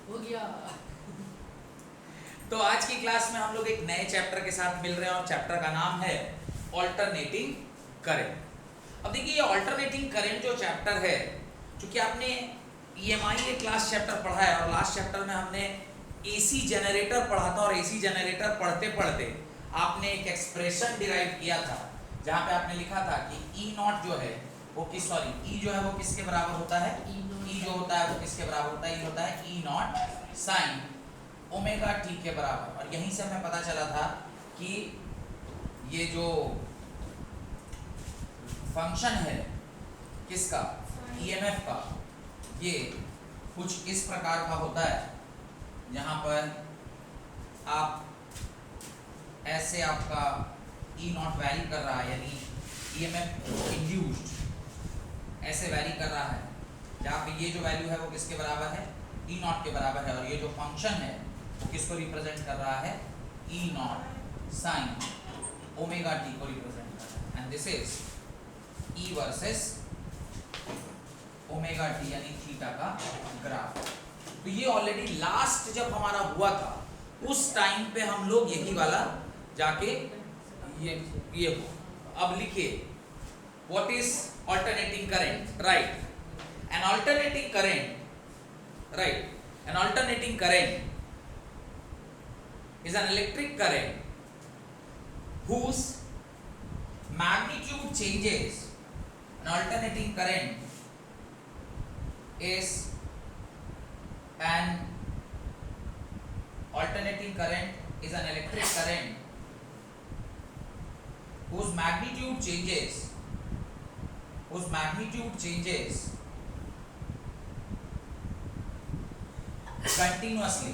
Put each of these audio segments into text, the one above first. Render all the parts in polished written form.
हो गया। तो आज की क्लास में हम लोग एक नए चैप्टर के साथ मिल रहे हैं और चैप्टर का नाम है ऑल्टरनेटिंग करंट। अब देखिए ये ऑल्टरनेटिंग करंट जो चैप्टर है, क्योंकि आपने ईएमआई के क्लास चैप्टर पढ़ा है और लास्ट चैप्टर में हमने एसी जनरेटर पढ़ा था और एसी जनरेटर पढ़ते पढ़ते आपने एक एक्सप्रेशन डिराइव किया था जहां पे आपने लिखा था कि ई नॉट जो है वो ई जो है वो किसके बराबर होता है, ई जो होता है वो किसके बराबर होता है, ई होता है ई नॉट साइन ओमेगा टी के बराबर। और यहीं से हमें पता चला था कि ये जो फंक्शन है किसका, ईएमएफ का, ये कुछ इस प्रकार का होता है जहां पर आप ऐसे आपका ई नॉट वैरी कर रहा है, यानी ईएमएफ इंड्यूस्ड ऐसे वैरी कर रहा है जहाँ पे ये जो वैल्यू है वो किसके बराबर है, ई नॉट के बराबर है। और ये जो फंक्शन है वो किसको रिप्रेजेंट कर रहा है, ई नॉट साइन ओमेगा टी को रिप्रेजेंट कर रहा है। And this is E versus omega T यानी थीटा का ग्राफ। तो ये ऑलरेडी लास्ट जब हमारा हुआ था उस टाइम पे हम लोग यही वाला जाके ये हो। अब लिखिए what is alternating current, right? An alternating current is an electric current whose magnitude changes. An alternating current is an electric current whose magnitude changes continuously,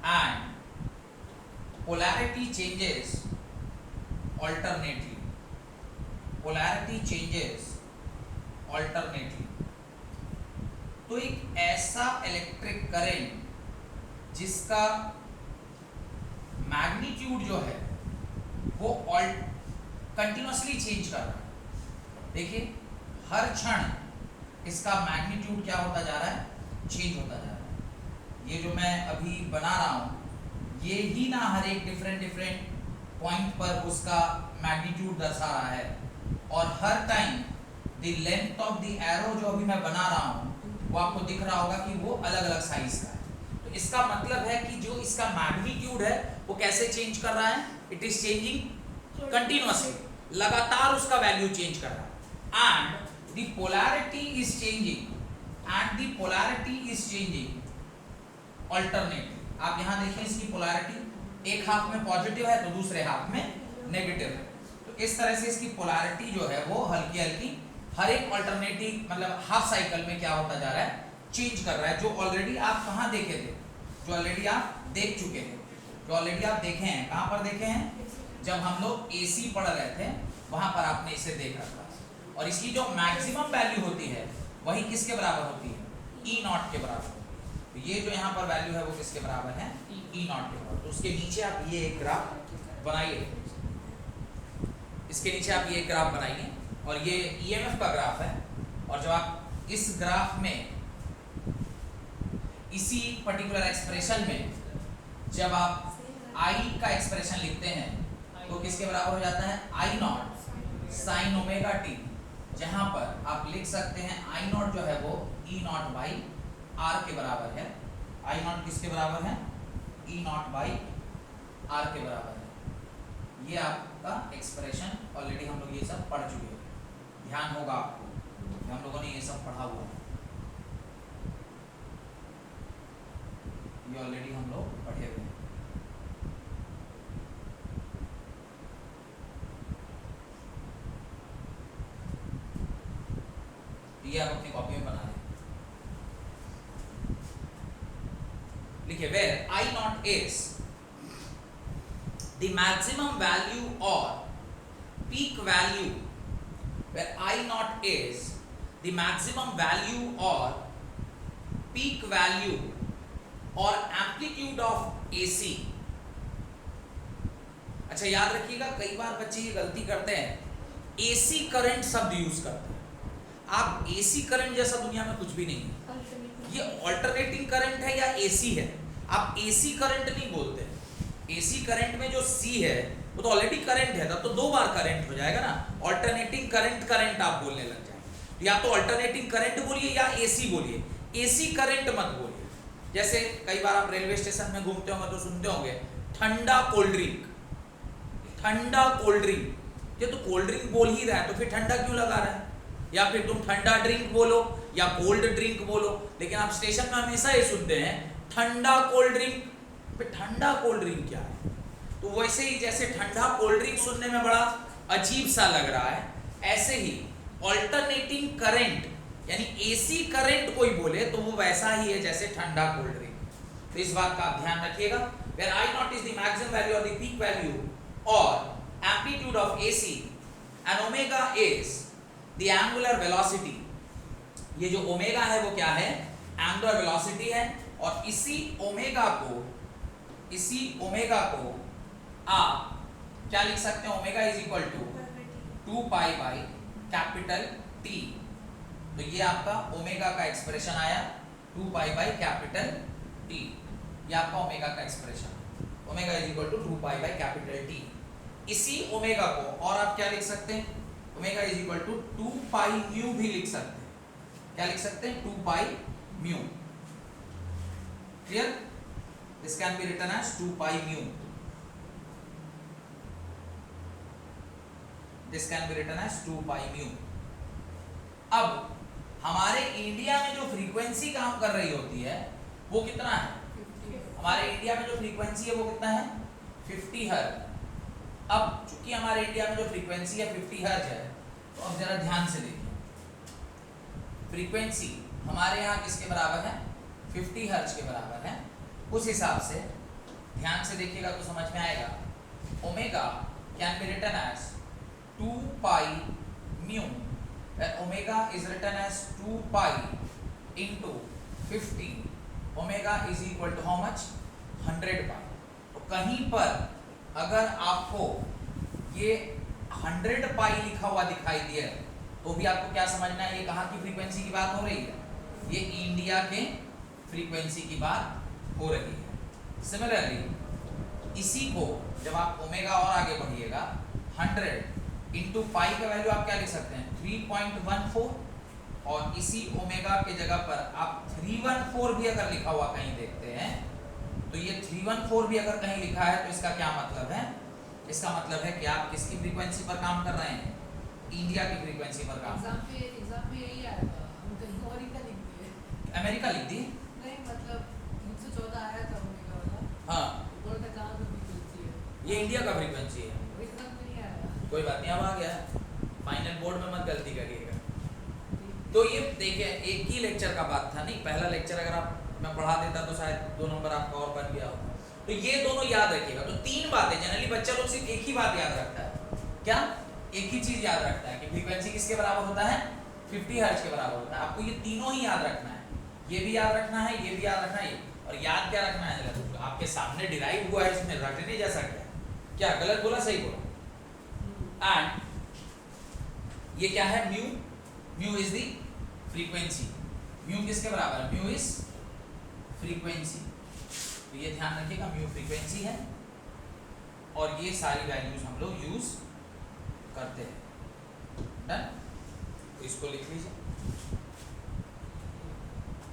and polarity changes alternately. तो एक ऐसा इलेक्ट्रिक करंट जिसका magnitude जो है वो continuously change कर रहा है। देखिए हर क्षण इसका मैग्नीट्यूड क्या होता जा रहा है, चेंज होता जा रहा है। ये जो मैं अभी बना रहा हूँ ये ही ना हर एक डिफरेंट पॉइंट पर उसका मैग्नीट्यूड दर्शा रहा है, और हर time the length of the arrow जो अभी मैं बना रहा हूँ वो आपको दिख रहा होगा कि वो अलग अलग साइज का है। तो इसका मतलब है कि जो इसका मैग्नीट्यूड है वो कैसे चेंज कर रहा है, इट इज चेंजिंग कंटिन्यूअसली, लगातार उसका वैल्यू चेंज कर रहा है। And the polarity is changing alternately. आप यहां देखिए इसकी पोलैरिटी एक हाफ में पॉजिटिव है तो दूसरे हाफ में नेगेटिव है। तो इस तरह से इसकी पोलैरिटी जो है वो हल्की हल्की हर एक अल्टरनेटिव मतलब हाफ साइकिल में क्या होता जा रहा है, चेंज कर रहा है। जो ऑलरेडी आप कहां देखे थे, जो ऑलरेडी आप देख चुके थे, जो ऑलरेडी आप देखे हैं, कहां पर देखे हैं, जब हम लोग एसी पढ़ रहे थे वहां पर आपने इसे देखा था। और इसकी जो मैक्सिमम वैल्यू होती है वही किसके बराबर होती है, ई नॉट के बराबर होती है। तो ये जो यहाँ पर वैल्यू है वो किसके बराबर है, ई नॉट के बराबर। तो उसके नीचे आप ये एक ग्राफ बनाइए, इसके नीचे आप ये एक ग्राफ बनाइए और ये ईएमएफ का ग्राफ है। और जब आप इस ग्राफ में इसी पर्टिकुलर एक्सप्रेशन में जब आप आई का एक्सप्रेशन लिखते हैं तो किसके बराबर हो जाता है, आई नॉट साइन ओमेगा टी, जहां पर आप लिख सकते हैं आई नॉट जो है वो ई नॉट बाई आर के बराबर है। आई नॉट किसके बराबर है, ई नॉट बाई आर के बराबर है। ये आपका एक्सप्रेशन ऑलरेडी हम लोग ये सब पढ़ चुके हैं, ध्यान होगा आपको हम लोगों ने ये सब पढ़ा हुआ है, ये ऑलरेडी हम लोग पढ़े हुए हैं। ये आप अपनी कॉपी में बना लें। लिखिए where I naught is the maximum value or peak value, where I naught is the maximum value or peak value or amplitude of AC। अच्छा याद रखिएगा, कई बार बच्चे ये गलती करते हैं, एसी करंट शब्द यूज करते हैं। आप एसी करंट जैसा दुनिया में कुछ भी नहीं है। ये ऑल्टरनेटिंग करंट है या एसी है, आप एसी करंट नहीं बोलते। एसी करंट में जो सी है वो तो ऑलरेडी करंट है, तब तो दो बार करंट हो जाएगा ना। ऑल्टरनेटिंग करंट करंट आप बोलने लग जाएंगे। या तो ऑल्टरनेटिंग करंट बोलिए या एसी बोलिए, एसी करंट मत बोलिए। जैसे कई बार आप रेलवे स्टेशन में घूमते होंगे तो सुनते होंगे ठंडा कोल्ड ड्रिंक, ठंडा कोल्ड ड्रिंक। ये तो कोल्ड ड्रिंक बोल ही रहा है तो फिर ठंडा क्यों लगा रहा है? या फिर तुम ठंडा ड्रिंक बोलो या कोल्ड ड्रिंक बोलो, लेकिन आप स्टेशन में हमेशा ये सुनते हैं ठंडा कोल्ड ड्रिंक। ठंडा कोल्ड ड्रिंक क्या है? तो वैसे ही जैसे ठंडा कोल्ड ड्रिंक सुनने में बड़ा अजीब सा लग रहा है, ऐसे ही ऑल्टरनेटिंग करंट यानी एसी करंट कोई बोले तो वो वैसा ही है जैसे ठंडा कोल्ड ड्रिंक। तो इस बात का आप ध्यान रखिएगा। Where I naught is the maximum value or the peak value or amplitude of AC and omega is the angular velocity। ये जो ओमेगा है वो क्या है? एंगुलर वेलोसिटी है। और इसी ओमेगा को आप क्या लिख सकते हैं? Omega is equal to 2 pi by capital T. तो ये आपका ओमेगा का एक्सप्रेशन आया 2 पाई बाई कैपिटल टी। ये आपका ओमेगा का expression, omega is equal to 2 pi by capital T. इसी ओमेगा को और आप क्या लिख सकते हैं? Omega is equal to 2 pi mu भी लिख सकते हैं। क्या लिख सकते हैं? 2 pi mu. Clear? This can be written as 2 pi mu. This can be written as 2 pi mu. अब हमारे इंडिया में जो फ्रीक्वेंसी काम कर रही होती है वो कितना है? हमारे इंडिया में जो फ्रीक्वेंसी है वो कितना है? 50 हर्ट्ज। अब चूंकि हमारे इंडिया में जो फ्रीक्वेंसी है 50 हर्ट्ज है, तो अब जरा ध्यान से देखिए, फ्रीक्वेंसी हमारे यहाँ किसके बराबर है? 50 हर्ट्ज के बराबर है। उस हिसाब से ध्यान से देखिएगा तो समझ में आएगा। Omega can be written as 2 pi mu, omega is written as 2 pi into 50। Omega is equal to how much? 100 pi. तो कहीं पर अगर आपको ये 100 पाई लिखा हुआ दिखाई दिया तो भी आपको क्या समझना है? ये कहाँ की फ्रीक्वेंसी की बात हो रही है? ये इंडिया के फ्रीक्वेंसी की बात हो रही है। सिमिलरली इसी को जब आप ओमेगा और आगे बढ़िएगा 100 इंटू पाई का वैल्यू आप क्या लिख सकते हैं? 3.14। और इसी ओमेगा के जगह पर आप 314 भी अगर लिखा हुआ कहीं देखते हैं तो ये 314 भी अगर कहीं लिखा है तो इसका क्या मतलब है? इसका मतलब है कि आप किसकी फ्रीक्वेंसी पर काम कर रहे हैं? इंडिया की फ्रीक्वेंसी पर काम। एग्जाम पे यही आया था, हम कहीं और ही का लिख दिए। अमेरिका लिख दी? नहीं मतलब 314 आया था ओमेगा वाला। हाँ, बोलता कहाँ पे फ्रीक्वेंसी है? ये इंडिया का फ्रीक्वेंसी है। एग्जाम पे नहीं आया। कोई बात नहीं, अब आ गया है। फाइनल बोर्ड में मत गलती करिएगा। तो ये देखिए एक ही लेक्चर का बात था, नहीं पहला लेक्चर अगर आप मैं पढ़ा देता तो शायद 2 नंबर आपका और बन गया होता। तो ये दोनों याद रखिएगा। तो 3 बातें जनरली बच्चा लोग सिर्फ एक ही बात याद रखता है। क्या? एक ही चीज याद रखता है कि फ्रीक्वेंसी किसके बराबर होता है? 50 हर्ट्ज के बराबर होता है। आपको ये तीनों ही याद रखना है, ये भी याद रखना है, ये भी याद रखना है। और याद क्या रखना है? तो आपके सामने डिराइव हुआ है, इसमें रटने जैसा क्या गलत बोला सही बोला? एंड ये क्या है? Mu. Mu is the frequency. Mu किसके बराबर है? Mu is frequency. तो ये ध्यान रखिएगा, म्यू फ्रीक्वेंसी है और ये सारी वैल्यूज हम लोग यूज करते हैं। डन? तो इसको लिख लीजिए,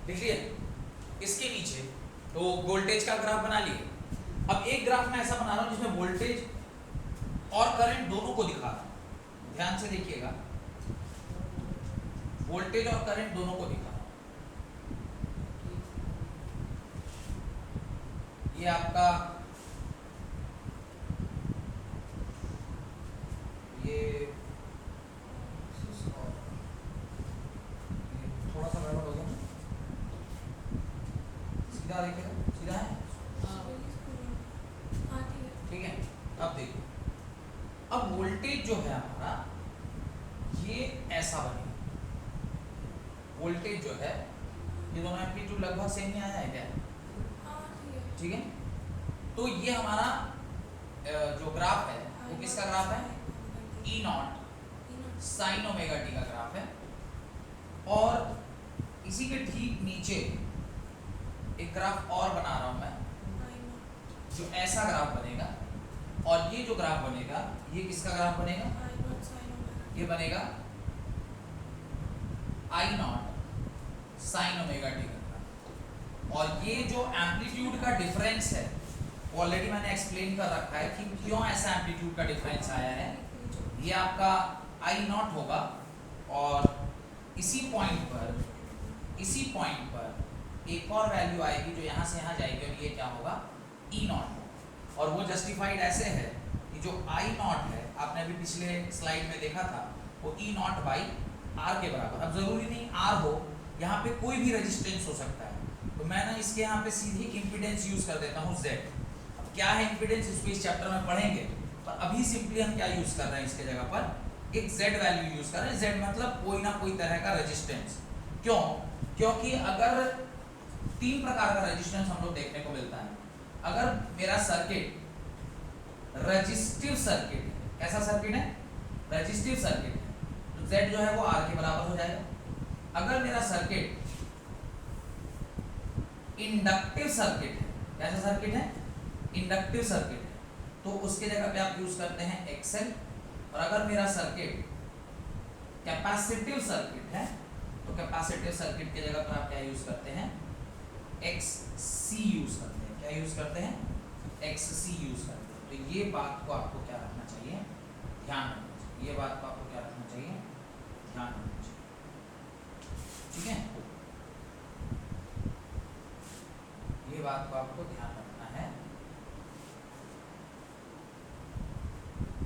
लिख लिए। इसके नीचे तो वोल्टेज का ग्राफ बना लिए। अब एक ग्राफ मैं ऐसा बना रहा हूं जिसमें वोल्टेज और करंट दोनों को दिखा रहा हूं। ध्यान से देखिएगा, वोल्टेज और करंट दोनों को दिखा रहा हूं। ये आपका ये थोड़ा सा गड़बड़ हो गया, सीधा देखिएगा, सीधा है? ठीक है। अब देखो, अब वोल्टेज जो है हमारा ये ऐसा बनेगा। वोल्टेज जो है ये दोनों एम्पलीट्यूड लगभग सेम ही आया है क्या? ठीक है। तो ये हमारा जो ग्राफ है वो किसका ग्राफ है? E0 साइन ओमेगा टी का ग्राफ है। इसी के ठीक नीचे एक ग्राफ और बना रहा हूं मैं, जो ऐसा ग्राफ बनेगा, और ये जो ग्राफ बनेगा ये किसका ग्राफ बनेगा? ये बनेगा आई नॉट साइन ओमेगा टी का ग्राफ। और ये जो एम्पलीट्यूड का डिफरेंस है ऑलरेडी मैंने एक्सप्लेन कर रखा है कि क्यों ऐसा एम्पलीट्यूड का डिफरेंस आया है। ये आपका आई नॉट होगा, और इसी पॉइंट पर एक और वैल्यू आएगी जो यहाँ से यहाँ जाएगी, और ये क्या होगा? ई नॉट। और वो जस्टिफाइड ऐसे है कि जो आई नॉट है, आपने अभी पिछले स्लाइड में देखा था, वो ई नॉट बाई आर के बराबर। अब जरूरी नहीं आर हो, यहाँ पे कोई भी रेजिस्टेंस हो सकता है, तो मैं ना इसके यहाँ पे सीधी इम्पीडेंस यूज कर देता हूँ जेड। अब क्या है इम्पीडेंस, इसको इस चैप्टर में पढ़ेंगे, पर अभी सिंपली हम क्या यूज कर रहे हैं, इसके जगह पर एक जेड वैल्यू यूज कर रहे हैं। जेड मतलब कोई ना कोई तरह का रेजिस्टेंस। क्यों? क्योंकि अगर तीन प्रकार का रेजिस्टेंस हम लोग देखने को मिलता है। अगर मेरा सर्किट रेजिस्टिव सर्किट है, कैसा सर्किट है? रेजिस्टिव सर्किट है, तो Z जो है वो R के बराबर हो जाएगा। अगर मेरा सर्किट इंडक्टिव सर्किट है, कैसा सर्किट है? इंडक्टिव सर्किट है, तो उसके जगह पे आप यूज करते हैं XL। और अगर मेरा सर्किट कैपेसिटिव सर्किट है, तो कैपेसिटिव सर्किट की जगह पर आप क्या यूज करते हैं? XC यूज करते हैं। क्या यूज करते हैं? XC यूज करते हैं। तो ये बात को आपको क्या रखना चाहिए? ध्यान रखना चाहिए। ये बात को आपको क्या रखना चाहिए? ध्यान रखना चाहिए। ठीक है, ये बात को आपको ध्यान रखना है।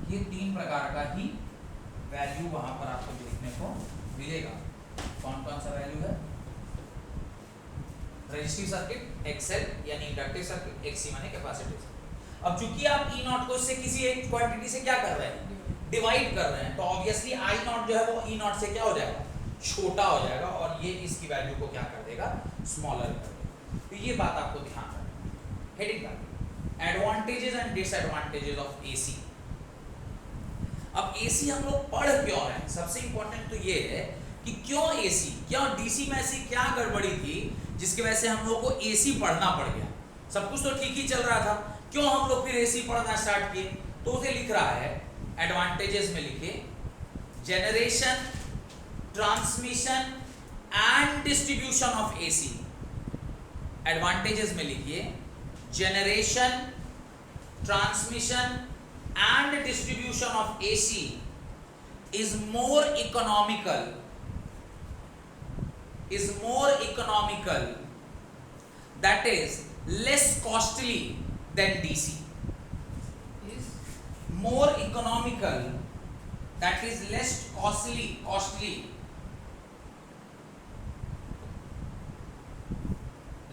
ये तीन प्रकार का ही वैल्यू वहां पर आपको देखने को मिलेगा। कौन कौन सा वैल्यू है? रेजिस्टिव सर्किट XL यानी इंडक्टिव सर्किट, XC माने कैपेसिटिव सर्किट। अब चूंकि आप E नॉट को इससे किसी एक क्वांटिटी से क्या कर रहे हैं? डिवाइड कर रहे हैं, तो ऑब्वियसली I नॉट जो है वो E नॉट से क्या हो जाएगा? छोटा हो जाएगा, और ये इसकी वैल्यू को क्या कर देगा? स्मॉलर कर देगा। तो ये बात आपको ध्यान रखना है। हेडिंग का advantages and disadvantages of AC। अब AC हम लोग पढ़ क्यों रहे हैं? सबसे इंपॉर्टेंट तो ये है कि क्यों AC, क्यों DC में ऐसी क्या गड़बड़ी थी जिसकी वजह से हम लोग को AC पढ़ना पड़ गया। सब कुछ तो ठीक ही चल रहा था, क्यों हम लोग फिर AC पढ़ना स्टार्ट किए? तो उसे लिख रहा है एडवांटेजेस में, लिखे generation, transmission and distribution of AC। Advantages में लिखिए generation, transmission and distribution of AC is more economical, that is less costly than DC. Is more economical, that is less costly,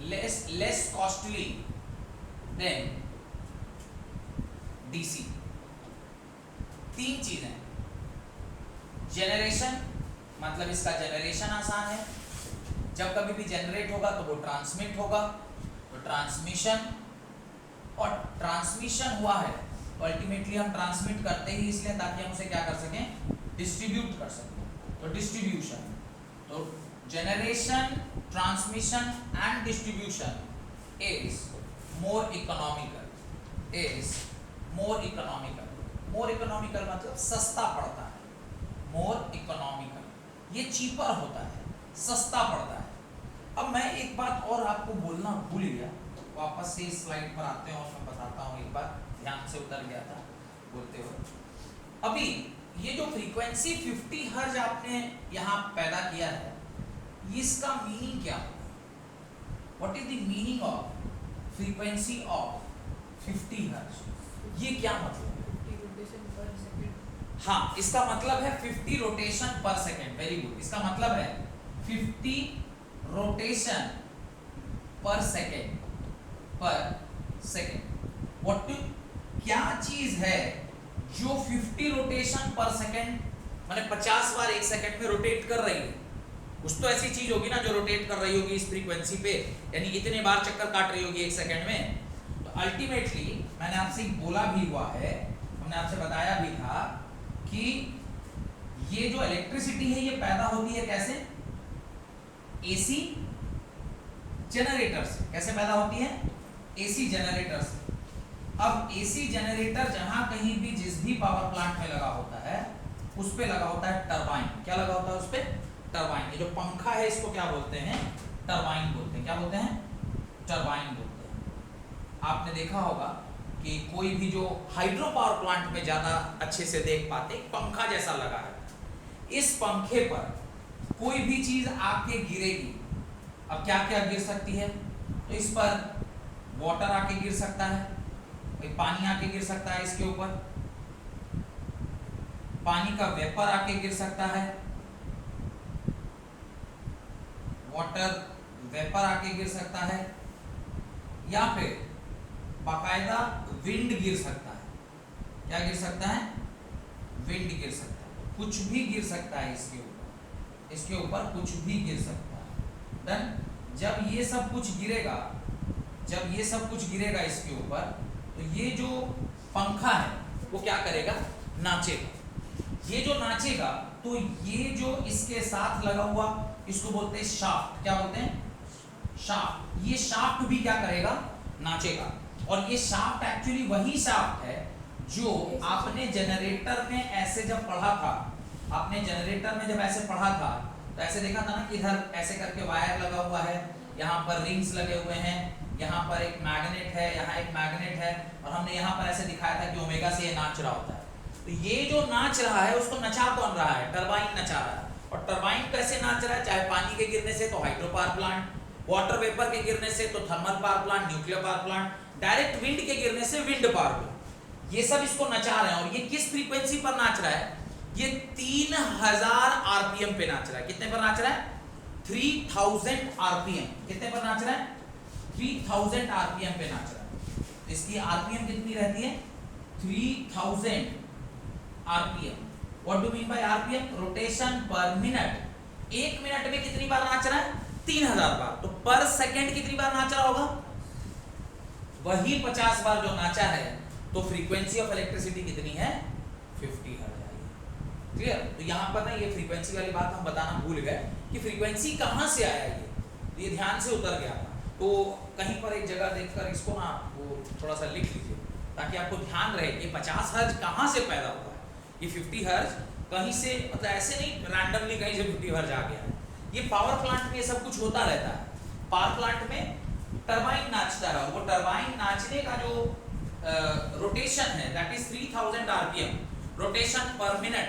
less costly than DC। तीन चीजें, generation मतलब इसका generation आसान है, जब कभी भी जनरेट होगा तो वो ट्रांसमिट होगा, तो ट्रांसमिशन, और ट्रांसमिशन हुआ है तो अल्टीमेटली हम ट्रांसमिट करते ही इसलिए ताकि हम उसे क्या कर सकें? डिस्ट्रीब्यूट कर सकें, तो डिस्ट्रीब्यूशन। तो generation, transmission and distribution is more economical मतलब सस्ता पड़ता है। मोर इकोनॉमिकल, ये चीपर होता है, सस्ता पड़ता है। अब मैं एक बात और आपको बोलना भूल गया, वापस से इस स्लाइड पर आते हैं और मैं बताता हूँ। एक बार ध्यान से उतर गया था बोलते हुए। अभी ये जो फ्रीक्वेंसी 50 हर्ट्ज आपने यहाँ पैदा किया है, इसका मीनिंग क्या है? What is the meaning of frequency of 50 hertz? ये क्या मतलब है? हाँ, इसका मतलब है 50 रोटेशन पर सेकेंड। Very good. इसका मतलब है 50 रोटेशन पर सेकेंड, व्हाट, क्या चीज है जो 50 रोटेशन पर सेकेंड माने 50 बार एक सेकेंड में रोटेट कर रही है? कुछ तो ऐसी चीज होगी ना जो रोटेट कर रही होगी इस फ्रीक्वेंसी पे, यानी इतने बार चक्कर काट रही होगी एक सेकेंड में। तो अल्टीमेटली मैंने आपसे बोला भी हुआ है, हमने आपसे बताया भी था कि ये जो इलेक्ट्रिसिटी है ये पैदा होती है कैसे? एसी जनरेटर से। कैसे पैदा होती है? एसी जनरेटर से। अब एसी जनरेटर जहां कहीं भी जिस भी पावर प्लांट में लगा होता है उस पे लगा होता है टरबाइन। क्या लगा होता है उस पे? टरबाइन। ये जो पंखा है इसको क्या बोलते हैं? टरबाइन बोलते हैं। क्या बोलते हैं? टरबाइन बोलते हैं। आपने देखा होगा कि कोई भी जो हाइड्रो पावर प्लांट में ज्यादा अच्छे से देख पाते, पंखा जैसा लगा है। इस पंखे पर कोई भी चीज आके गिरेगी, अब क्या क्या गिर सकती है? तो इस पर वाटर आके गिर सकता है, पानी आके गिर सकता है, इसके ऊपर पानी का वेपर आके गिर सकता है, वाटर वेपर आके गिर सकता है, या फिर बाकायदा विंड गिर सकता है। क्या गिर सकता है? विंड गिर सकता है। कुछ भी गिर सकता है इसके ऊपर, इसके ऊपर कुछ भी गिर सकता है। डन। जब ये सब कुछ गिरेगा, जब ये सब कुछ गिरेगा इसके ऊपर, तो ये जो पंखा है वो क्या करेगा? नाचेगा। ये जो नाचेगा तो ये जो इसके साथ लगा हुआ, इसको बोलते हैं शाफ्ट। क्या बोलते हैं? शाफ्ट। ये शाफ्ट भी क्या करेगा? नाचेगा। और ये शाफ्ट एक्चुअली वही शाफ्ट है जो आपने जनरेटर में ऐसे जब पढ़ा था, आपने जनरेटर में जब ऐसे पढ़ा था तो ऐसे देखा था ना कि इधर ऐसे करके वायर लगा हुआ है, यहाँ पर रिंग्स लगे हुए हैं, यहाँ पर एक मैग्नेट है, यहाँ एक मैग्नेट है, और हमने यहाँ पर ऐसे दिखाया था कि ओमेगा से ये नाच रहा होता है। तो ये जो नाच रहा है उसको नचा कौन रहा है? टरबाइन नचा रहा है। और टरबाइन कैसे नाच रहा है? चाहे पानी के गिरने से तो hydro power plant, water vapour के गिरने से तो thermal power plant, nuclear power plant, direct wind के गिरने से विंड पावर प्लांट। ये सब इसको नचा रहे हैं। और ये किस फ्रीक्वेंसी पर नाच रहा है? ये 3000 आरपीएम पे नाच रहा है। कितने पर नाच रहा है? 3000 आरपीएम। कितने पर नाच रहा है? 3000 आरपीएम पे नाच रहा है। इसकी आरपीएम कितनी रहती है? 3000 RPM. What do mean by RPM? Rotation पर मिनट। एक मिनट में कितनी बार नाच रहा है? 3000 बार। तो पर सेकंड कितनी बार नाच रहा होगा? वही 50 बार जो नाचा है। तो फ्रीक्वेंसी ऑफ इलेक्ट्रिसिटी कितनी है? 50 हर्ट्ज आई। क्लियर? तो यहां पर ना ये फ्रीक्वेंसी वाली बात हम बताना भूल गए कि फ्रीक्वेंसी कहां से आया। ये ध्यान से उतर गया था। तो कहीं पर एक जगह देखकर इसको ना वो थोड़ा सा लिख लीजिए ताकि आपको ध्यान रहे कि 50 हर्ट्ज कहां से पैदा हुआ है। ये 50 हर्ट्ज कहीं से, मतलब ऐसे नहीं रैंडमली कहीं से 50 हर्ट्ज आ गया है। ये पावर प्लांट में ये सब कुछ होता रहता है। पावर प्लांट में टरबाइन नाचता है, वो टरबाइन नाचने का जो रोटेशन है दैट इज 3000 आरपीएम, रोटेशन पर मिनट।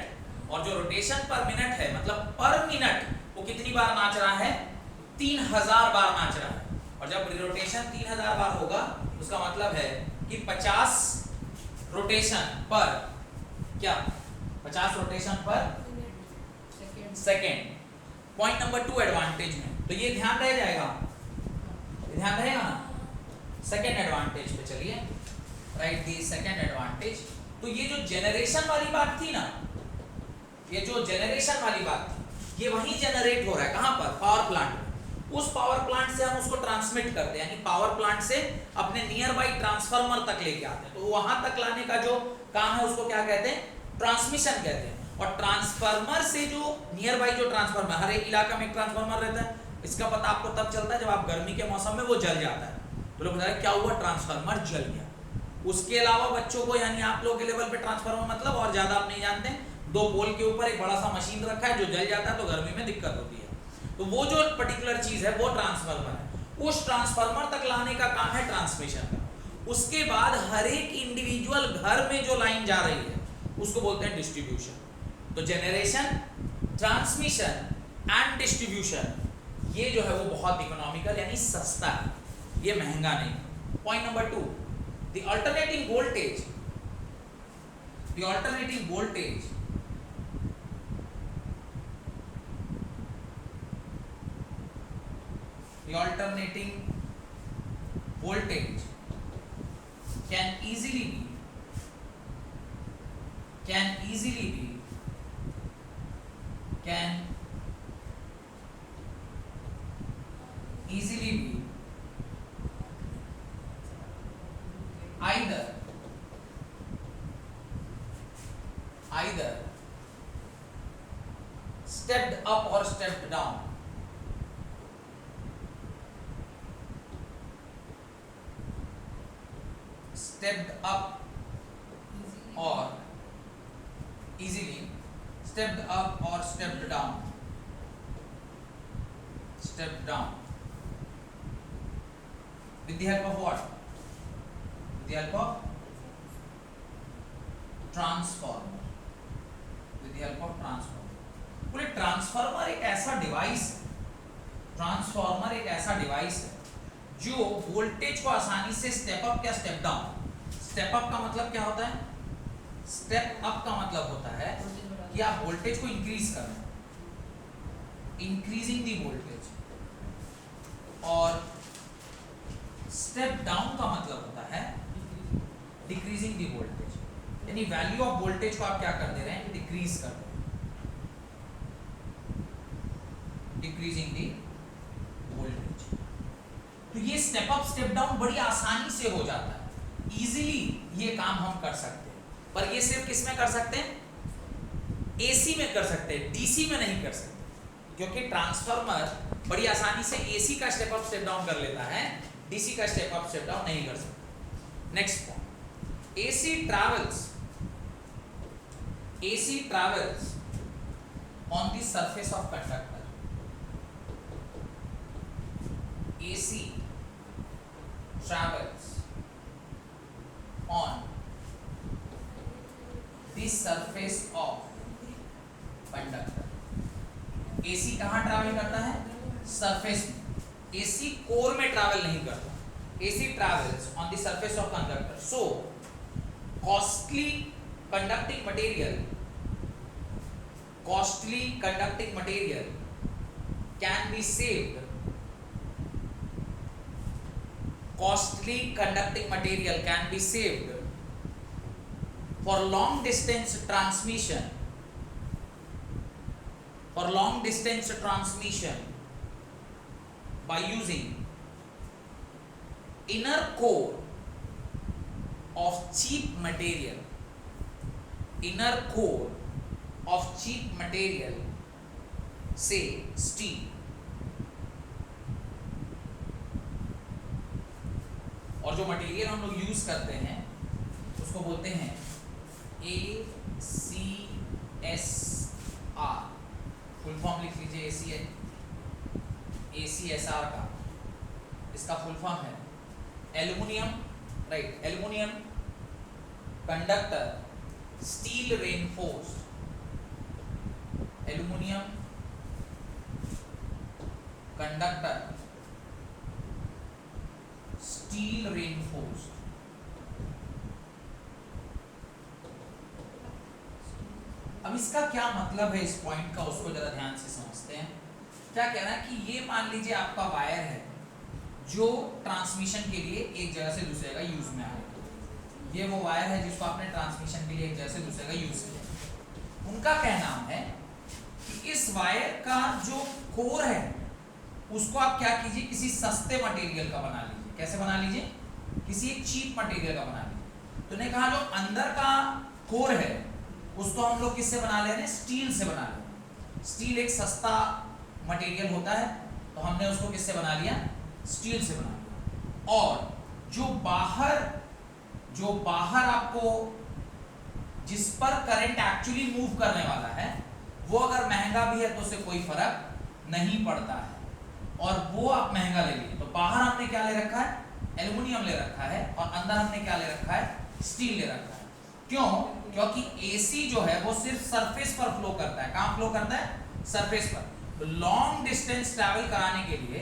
और जो रोटेशन पर मिनट है मतलब पर मिनट वो कितनी बार नाच रहा है? 3000 बार नाच रहा है। और जब रोटेशन 3000 बार होगा उसका मतलब है कि 50 रोटेशन पर क्या? 50 रोटेशन पर सेकेंड। पॉइंट नंबर 2 एडवांटेज में, तो ये ध्यान रह जाएगा, ध्यान रहेगा ना। सेकेंड एडवांटेज पे चलिए, राइट दी सेकेंड एडवांटेज। तो ये जो जेनरेशन वाली बात थी ना, ये जो जेनरेशन वाली बात थी, ये वही जनरेट हो रहा है कहां पर? पावर प्लांट में। उस पावर प्लांट से हम उसको ट्रांसमिट करते हैं, यानी पावर प्लांट से अपने नियर बाई ट्रांसफार्मर तक लेके आते हैं। तो वहां तक लाने का जो काम है उसको क्या कहते हैं? ट्रांसमिशन कहते हैं। और ट्रांसफार्मर से जो नियर बाई जो ट्रांसफार्मर, हर एक इलाका में एक ट्रांसफार्मर रहता है। इसका पता आपको तब चलता है जब आप गर्मी के मौसम में वो जल जाता है, तो लोग बताएं क्या हुआ? ट्रांसफार्मर जल गया। उसके अलावा बच्चों को, यानी आप लोगों के लेवल पे ट्रांसफार्मर मतलब और ज्यादा आप नहीं जानते, 2 पोल के ऊपर एक बड़ा सा मशीन रखा है जो जल जाता है तो गर्मी में दिक्कत होती है। तो वो जो पर्टिकुलर चीज है वो ट्रांसफार्मर है। उस ट्रांसफार्मर तक लाने का काम है ट्रांसमिशन का। उसके बाद हर एक इंडिविजुअल घर में जो लाइन जा रही है उसको बोलते हैं डिस्ट्रीब्यूशन। तो जेनरेशन, ट्रांसमिशन एंड डिस्ट्रीब्यूशन, ये जो है वो बहुत इकोनॉमिकल यानी सस्ता है, ये महंगा नहीं। Point number 2, the alternating voltage, the alternating voltage the alternating voltage can easily be either stepped up or stepped down. stepped up or easily, stepped up or stepped down, stepped down with the help of what? With the help of transformer, with the help of transformer. बोले transformer एक ऐसा device है, transformer एक ऐसा device है जो voltage को आसानी से स्टेप अप या स्टेप डाउन, स्टेप अप का मतलब क्या होता है? स्टेप अप का मतलब होता है कि आप वोल्टेज को इंक्रीज कर रहे हैं, इंक्रीजिंग दी वोल्टेज, और स्टेप डाउन का मतलब होता है डिक्रीजिंग दी वोल्टेज, यानी वैल्यू ऑफ वोल्टेज को आप क्या कर दे रहे हैं? डिक्रीज कर रहे हैं, डिक्रीजिंग दी वोल्टेज। तो ये स्टेप अप स्टेप डाउन बड़ी आसानी से हो जाता है, इजीली ये काम हम कर सकते हैं, पर ये सिर्फ किस में कर सकते हैं? एसी में कर सकते हैं, डीसी में नहीं कर सकते, क्योंकि ट्रांसफार्मर बड़ी आसानी से एसी का स्टेप अप स्टेप डाउन कर लेता है, डीसी का स्टेप अप स्टेप डाउन नहीं कर सकता। Next point, AC travels on the surface of conductor, AC travels on the surface of conductor। AC कहाँ ट्रैवल करता है? सरफेस में। AC कोर में ट्रैवल नहीं करता, AC travels on the surface of conductor, so costly conducting material can be saved, costly conducting material can be saved for long distance transmission, by using inner core of cheap material, inner core of cheap material, say steel। और जो material हम लोग use करते हैं उसको बोलते हैं ACSR, full form लिख लीजिए ACSR का, इसका फुल फॉर्म है aluminium, right, aluminium conductor steel reinforced, aluminium conductor steel reinforced. अब इसका क्या मतलब है इस पॉइंट का, उसको जरा ध्यान से समझते हैं। क्या कह रहा है कि ये मान लीजिए आपका वायर है जो ट्रांसमिशन के लिए एक जगह से दूसरी जगह यूज में आए, ये वो वायर है जिसको आपने ट्रांसमिशन के लिए एक जगह से दूसरी जगह यूज किया। उनका कहना है कि इस वायर का जो कोर है उसको आप क्या कीजिए, किसी सस्ते मटेरियल का बना लीजिए। कैसे बना लीजिए? किसी एक चीप मटेरियल का बना लीजिए। तो ने कहा जो अंदर का कोर है उसको हम लोग किससे बना ले रहे हैं? स्टील से बना ले रहे हैं। स्टील एक सस्ता मटेरियल होता है, तो हमने उसको किससे बना लिया? स्टील से बना लिया। और जो बाहर आपको जिस पर करंट एक्चुअली मूव करने वाला है वो अगर महंगा भी है तो उससे कोई फर्क नहीं पड़ता है, और वो आप महंगा ले लीजिए। तो बाहर हमने क्या ले रखा है? एल्युमिनियम ले रखा है, और अंदर हमने क्या ले रखा है? स्टील ले रखा है। क्यों? क्योंकि एसी जो है वो सिर्फ सरफेस पर फ्लो करता है। कहां फ्लो करता है? सरफेस पर। तो लॉन्ग डिस्टेंस ट्रैवल कराने के लिए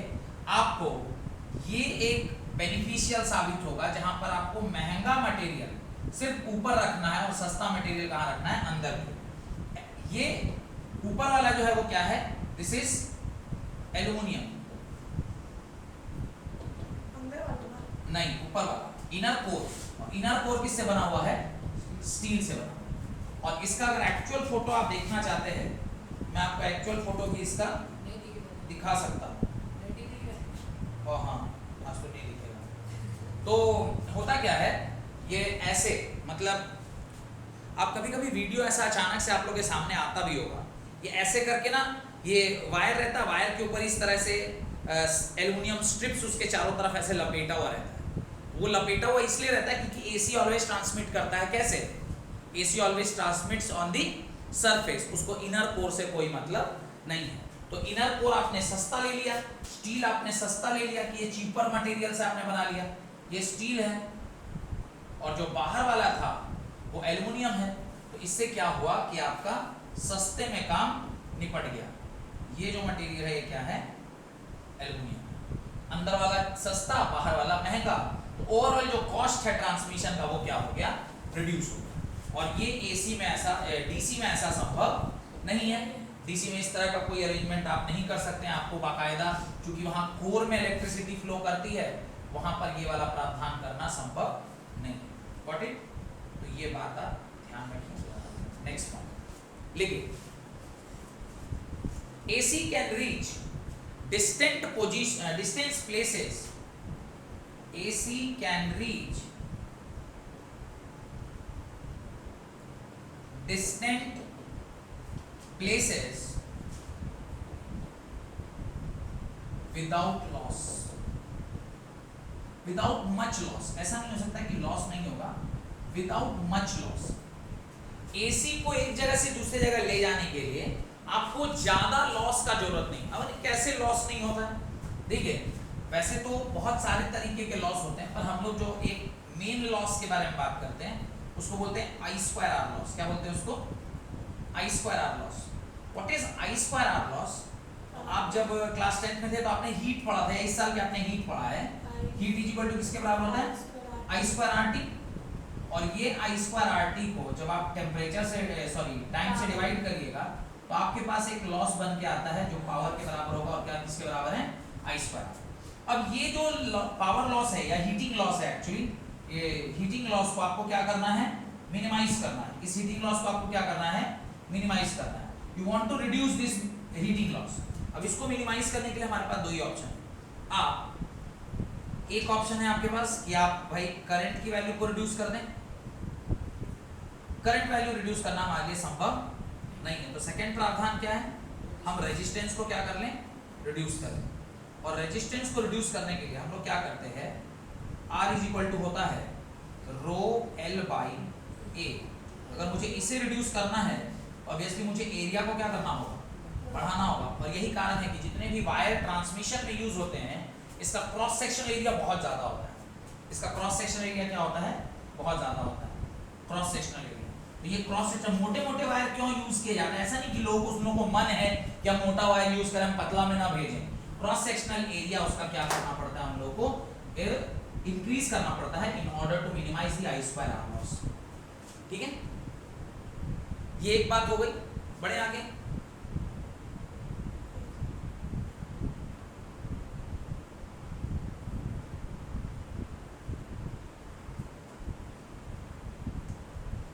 आपको ये एक बेनिफिशियल साबित होगा, जहां पर आपको महंगा मटेरियल सिर्फ ऊपर रखना है और सस्ता मटेरियल कहां रखना है? अंदर। ये ऊपर वाला जो है वो क्या है? This is aluminium. नहीं, ऊपर वाला इनर कोर। इनर कोर किससे बना हुआ है? स्टील से बना। और इसका अगर एक्चुअल फोटो आप देखना चाहते हैं, मैं आपको एक्चुअल फोटो भी इसका दिखा सकता हूँ। हाँ, आज तो नहीं दिखेगा। तो होता क्या है, ये ऐसे, मतलब आप कभी कभी वीडियो ऐसा अचानक से आप लोग के सामने आता भी होगा। ये ऐसे करके ना, ये वायर रहता है, वायर के ऊपर इस तरह से एल्युमिनियम स्ट्रिप्स उसके चारों तरफ ऐसे लपेटा हुआ रहता है। वो लपेटा हुआ इसलिए रहता है क्योंकि एसी ऑलवेज ट्रांसमिट करता है कैसे, AC always transmits on the surface, उसको इनर कोर से कोई मतलब नहीं है। तो इनर कोर आपने सस्ता ले लिया, स्टील आपने सस्ता ले लिया कि ये चीपर मटेरियल से आपने बना लिया, ये स्टील है, और जो बाहर वाला था वो एल्युमिनियम है। तो इससे क्या हुआ कि आपका सस्ते में काम निपट गया। ये जो मटेरियल है ये क्या है, एल्युमिनियम। अंदर वाला सस्ता, बाहर वाला महंगा, तो ओवरऑल जो कॉस्ट है ट्रांसमिशन का वो क्या हो गया, रिड्यूस हो गया। और ये एसी में ऐसा, डीसी में ऐसा संभव नहीं है। डीसी में इस तरह का कोई अरेंजमेंट आप नहीं कर सकते हैं, आपको बाकायदा, क्योंकि वहां कोर में इलेक्ट्रिसिटी फ्लो करती है, वहां पर ये वाला प्रावधान करना संभव नहीं। Got it? तो ये बात आप ध्यान रखिए। नेक्स्ट पॉइंट लिखिए, AC can reach distant places. AC can reach distant places without loss, without much loss। ऐसा नहीं हो सकता कि लॉस नहीं होगा, without much loss। AC को एक जगह से दूसरी जगह ले जाने के लिए आपको ज्यादा लॉस का जरूरत नहीं। अब कैसे लॉस नहीं होता है, देखिए वैसे तो बहुत सारे तरीके के लॉस होते हैं, पर हम लोग जो एक मेन लॉस के बारे में बात करते हैं उसको बोलते हैं I²R लॉस। क्या बोलते हैं उसको, I²R loss. What is I²R loss? आप जब क्लास 10 में थे तो आपने हीट पढ़ा था, इस साल के आपने हीट पढ़ा है। हीट इज इक्वल टू किसके बराबर होता है, I²RT। और ये I²RT को जब आप टेम्परेचर से, टाइम से डिवाइड करिएगा तो आपके पास एक लॉस बन के आता है जो पावर के बराबर होगा, और क्या किसके बराबर है, I²R। अब ये जो पावर लॉस है या हीटिंग लॉस है, एक्चुअली ये हीटिंग लॉस को आपको क्या करना है, मिनिमाइज करना है। इस हीटिंग लॉस को आपको क्या करना है, मिनिमाइज करना है। You want to reduce this heating loss. अब इसको मिनिमाइज करने के लिए हमारे पास दो ही ऑप्शन है। आप एक ऑप्शन है आपके पास कि आप भाई करंट की वैल्यू को रिड्यूस कर दें। करंट वैल्यू रिड्यूस करना हमारे लिए संभव नहीं है, तो सेकंड प्रावधान क्या है, हम रेजिस्टेंस को क्या कर लें, रिड्यूस कर लें। और रेजिस्टेंस को रिड्यूस करने के लिए हम लोग क्या करते हैं, R इज इक्वल टू होता है रो L बाई A। अगर मुझे इसे रिड्यूस करना है ऑब्वियसली मुझे एरिया को क्या करना होगा, बढ़ाना होगा। और यही कारण है कि जितने भी वायर ट्रांसमिशन में यूज होते हैं इसका क्रॉस सेक्शनल एरिया बहुत ज्यादा होता है। इसका क्रॉस सेक्शनल एरिया क्या होता है, बहुत ज्यादा होता है, क्रॉस सेक्शनल एरिया। तो ये क्रॉस सेक्शन, मोटे मोटे वायर क्यों यूज किए जाते हैं, ऐसा नहीं कि लोग उन लोगों को मन है कि हम मोटा वायर यूज करें, हम पतला में ना भेजें। क्रॉस सेक्शनल एरिया उसका क्या करना पड़ता है, हम लोग को इंक्रीज करना पड़ता है in order to minimize the I²R loss. ठीक है, ये एक बात हो गई। बढ़े आगे,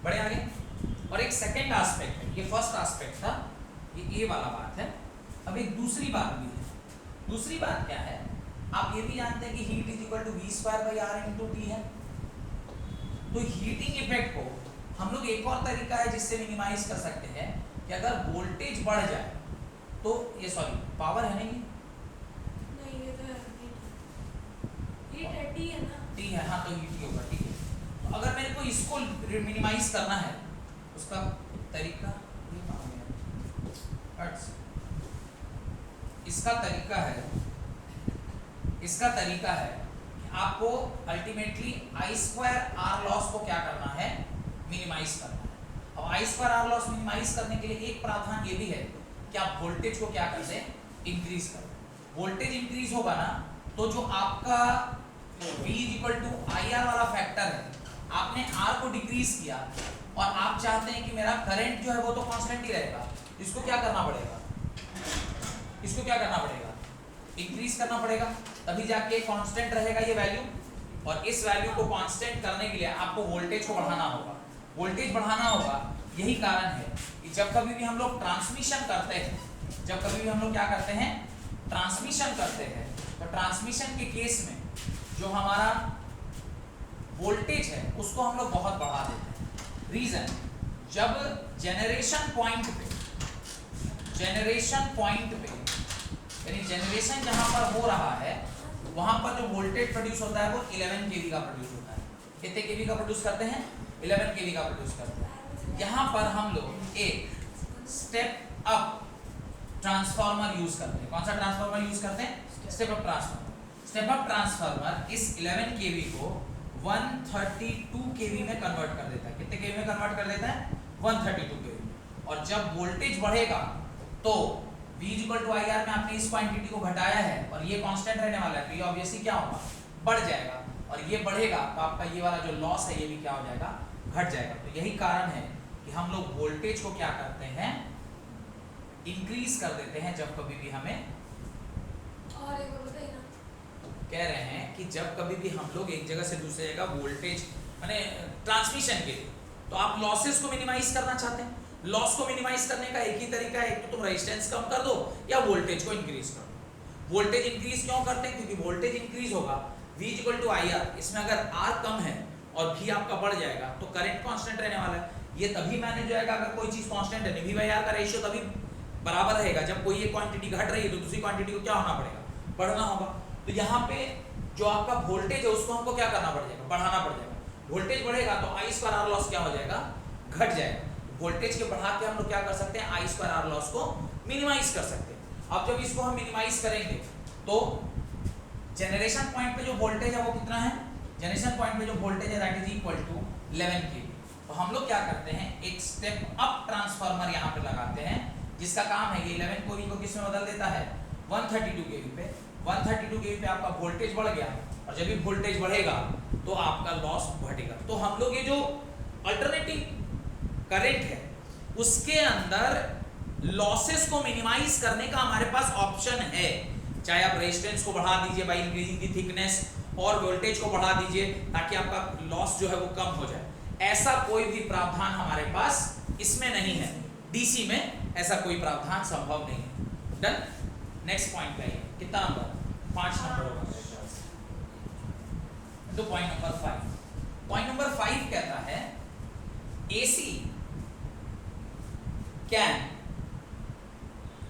बढ़े आगे। और एक सेकेंड एस्पेक्ट है, ये फर्स्ट एस्पेक्ट था, ये वाला बात है। अब एक दूसरी बात भी है। दूसरी बात क्या है, आप ये भी जानते हैं कि heat is equal to V²/R × T है। तो हीटिंग इफेक्ट को हम लोग एक और तरीका है जिससे मिनिमाइज कर सकते हैं कि अगर वोल्टेज बढ़ जाए तो ये पावर है नहीं, नहीं ये तो है, हीट है, टी है ना, टी है, हाँ तो हीट ही होगा। ठीक है, तो अगर मेरे को इसको मिनिमाइज करना है उसका तरीका इसका तरीका है कि आपको अल्टीमेटली I²R लॉस को क्या करना है, मिनिमाइज करना है। अब I²R लॉस मिनिमाइज करने के लिए एक प्रावधान ये भी है कि आप वोल्टेज को क्या कर दें, इंक्रीज कर दें। वोल्टेज इंक्रीज होगा ना तो जो आपका V = IR वाला फैक्टर है, आपने R को डिक्रीज किया और आप चाहते हैं कि मेरा करंट जो है वो तो कांस्टेंट ही रहेगा, इसको क्या करना पड़ेगा, इंक्रीज करना पड़ेगा, तभी जाके कांस्टेंट रहेगा ये वैल्यू। और इस वैल्यू को कांस्टेंट करने के लिए आपको वोल्टेज को बढ़ाना होगा, वोल्टेज बढ़ाना होगा। यही कारण है कि जब कभी भी हम लोग ट्रांसमिशन करते हैं, ट्रांसमिशन करते हैं तो ट्रांसमिशन के केस में जो हमारा वोल्टेज है उसको हम लोग बहुत बढ़ा देते हैं। रीजन, जब जेनरेशन पॉइंट पे यानी जेनरेशन जहां पर हो रहा है वहां पर जो वोल्टेज प्रोड्यूस होता है वो 11 केवी का प्रोड्यूस होता है। कितने केवी का प्रोड्यूस करते हैं? 11 केवी का प्रोड्यूस करते हैं। यहाँ पर हम लोग एक स्टेप अप ट्रांसफार्मर यूज करते हैं। कौन सा ट्रांसफार्मर यूज करते हैं? Step up transformer. Step up transformer इस 11 केवी को 132 केवी में कन्वर्ट कर देता है। कितने केवी में कन्वर्ट कर देता है? 132 केवी। और जब वोल्टेज बढ़ेगा तो V = IR में आपने इस क्वांटिटी को घटाया है और ये कांस्टेंट रहने वाला है, तो ये ऑब्वियसली क्या होगा? बढ़ जाएगा। और ये बढ़ेगा तो आपका ये वाला जो लॉस है ये भी क्या हो जाएगा? घट जाएगा। तो यही कारण है कि हम लोग वोल्टेज को क्या करते हैं? इंक्रीज कर देते हैं जब कभी भी हमें, और एक बार बताइए ना। कह रहे हैं कि जब कभी भी हम लोग एक जगह से दूसरी जगह वोल्टेज माने ट्रांसमिशन के लिए, तो आप लॉसेस को मिनिमाइज करना चाहते हैं। लॉस को मिनिमाइज करने का एक ही तरीका है, एक तो तुम रेजिस्टेंस कम कर दो या वोल्टेज को इंक्रीज कर दो। वोल्टेज इंक्रीज क्यों करते हैं? क्योंकि वोल्टेज इंक्रीज होगा V = IR, इसमें अगर R कम है और V आपका बढ़ जाएगा तो करंट कांस्टेंट रहने वाला है। ये तभी मैनेज हो जाएगा अगर कोई चीज कांस्टेंट है। V/R का रेशियो तभी बराबर रहेगा जब कोई एक क्वांटिटी घट रही है तो दूसरी क्वांटिटी को क्या होना पड़ेगा? बढ़ना होगा। तो यहाँ पे जो आपका वोल्टेज है उसको हमको क्या करना पड़ जाएगा? बढ़ाना पड़ जाएगा। वोल्टेज बढ़ेगा तो I2R लॉस क्या हो जाएगा? घट जाएगा। वोल्टेज के बढ़ा के हम लोग क्या कर सकते हैं? I2R लॉस को मिनिमाइज कर सकते हैं। अब जब इसको हम मिनिमाइज करेंगे तो जनरेशन पॉइंट पे जो वोल्टेज है वो कितना है? जनरेशन पॉइंट पे जो वोल्टेज है दैट इज इक्वल टू 11 केवी। तो हम लोग क्या करते हैं? एक स्टेप अप ट्रांसफार्मर यहाँ पे लगाते हैं जिसका काम है ये 11 केवी को किस में बदल देता है? 132 केवी पे। 132 केवी पे आपका वोल्टेज बढ़ गया और जब भी वोल्टेज बढ़ेगा तो आपका लॉस घटेगा। तो हम लोग ये जो अल्टरनेटिव करंट है उसके अंदर लॉसेस को मिनिमाइज करने का हमारे पास ऑप्शन है। चाहे आप रेजिस्टेंस को बढ़ा दीजिए बाय इंक्रीजिंग दी थिकनेस और वोल्टेज को बढ़ा दीजिए ताकि आपका लॉस जो है वो कम हो जाए। ऐसा कोई भी प्रावधान हमारे पास इसमें नहीं है। डीसी में ऐसा कोई प्रावधान संभव नहीं है। डन। नेक्स्ट पॉइंट पे आइए। कितना नंबर? 5 नंबर होगा। तो पॉइंट नंबर 5। पॉइंट नंबर 5 कहता है AC can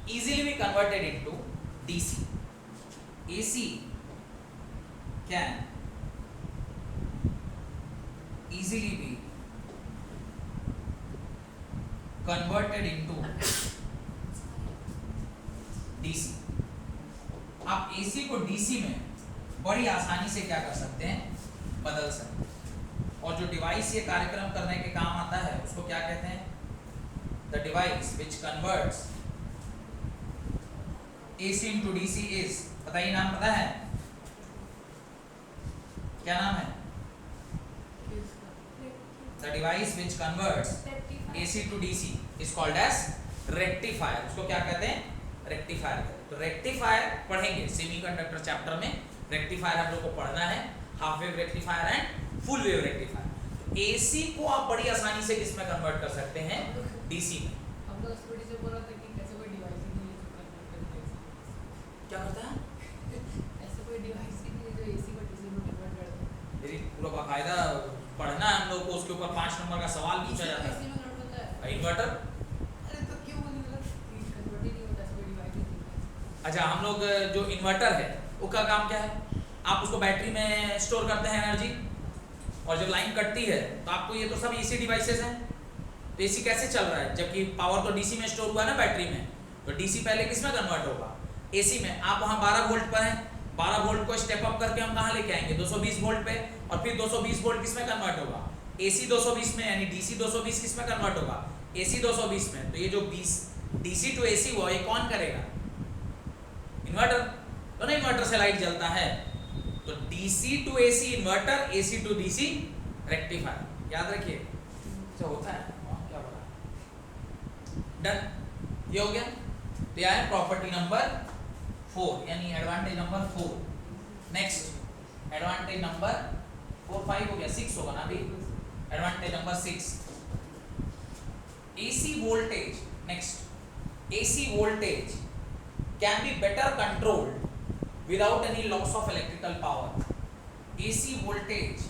easily be converted into DC. AC can easily be converted into DC. आप AC को DC में बड़ी आसानी से क्या कर सकते हैं? बदल सकते हैं। और जो डिवाइस ये कार्यक्रम करने के काम आता है उसको क्या कहते हैं? The device which converts AC into DC is, बताइए नाम पता है? क्या नाम है? The device which converts AC to DC is called as rectifier. उसको क्या कहते हैं? रेक्टिफायर। तो रेक्टिफायर पढ़ेंगे सेमीकंडक्टर चैप्टर में। रेक्टिफायर हम लोग को पढ़ना है, half wave rectifier and full wave rectifier. AC को आप बड़ी आसानी से किस में कन्वर्ट कर सकते हैं? DC में। हम लोग स्टडी से बोल रहा था कि ऐसे कोई डिवाइस ही नहीं है जो कन्वर्ट करे। क्या करता है? ऐसे कोई डिवाइस ही नहीं है जो AC को DC में कन्वर्ट कर दे। यदि पूरा बाकायदा पढ़ना है हम लोग को, उसके ऊपर 5 नंबर का सवाल पूछा जाता AC है। में कन्वर्ट होता है। इन्वर्टर। अरे तो क्यों बोल रहे हो कि कन्वर्ट ही नहीं होता? ऐसे कोई डिवाइस ही नहीं है। अच्छा, हम लोग जो इन्वर्टर है उसका काम क्या है? आप उसको बैटरी में स्टोर करते हैं एनर्जी, और जब लाइन कटती है तो आपको ये तो सब AC डिवाइसेस हैं। तो AC कैसे चल रहा है जबकि पावर तो DC में स्टोर हुआ है ना बैटरी में? तो DC पहले किस में कन्वर्ट होगा? AC में। आप वहाँ 12 वोल्ट पर हैं, 12 वोल्ट को स्टेप अप करके हम कहाँ लेके आएंगे? 220 वोल्ट पे। और फिर 220 वोल्ट किस में कन्वर्ट होगा? AC 220 में, यानी DC 220 किस में कन्वर्ट होगा? AC 220 में। तो ये जो DC टू AC हुआ ये कौन करेगा? इन्वर्टर। तो ना इन्वर्टर से लाइट जलता है। तो DC to AC inverter, AC to DC rectifier. याद रखिए जो होता है। क्या बोला? डन। ये हो गया। तो यह है प्रॉपर्टी नंबर 4 यानी advantage number 4। Next advantage number 4 5 हो गया, 6 होगा ना अभी। Advantage number 6 AC voltage. Next AC voltage can be better controlled without any loss of electrical power. AC voltage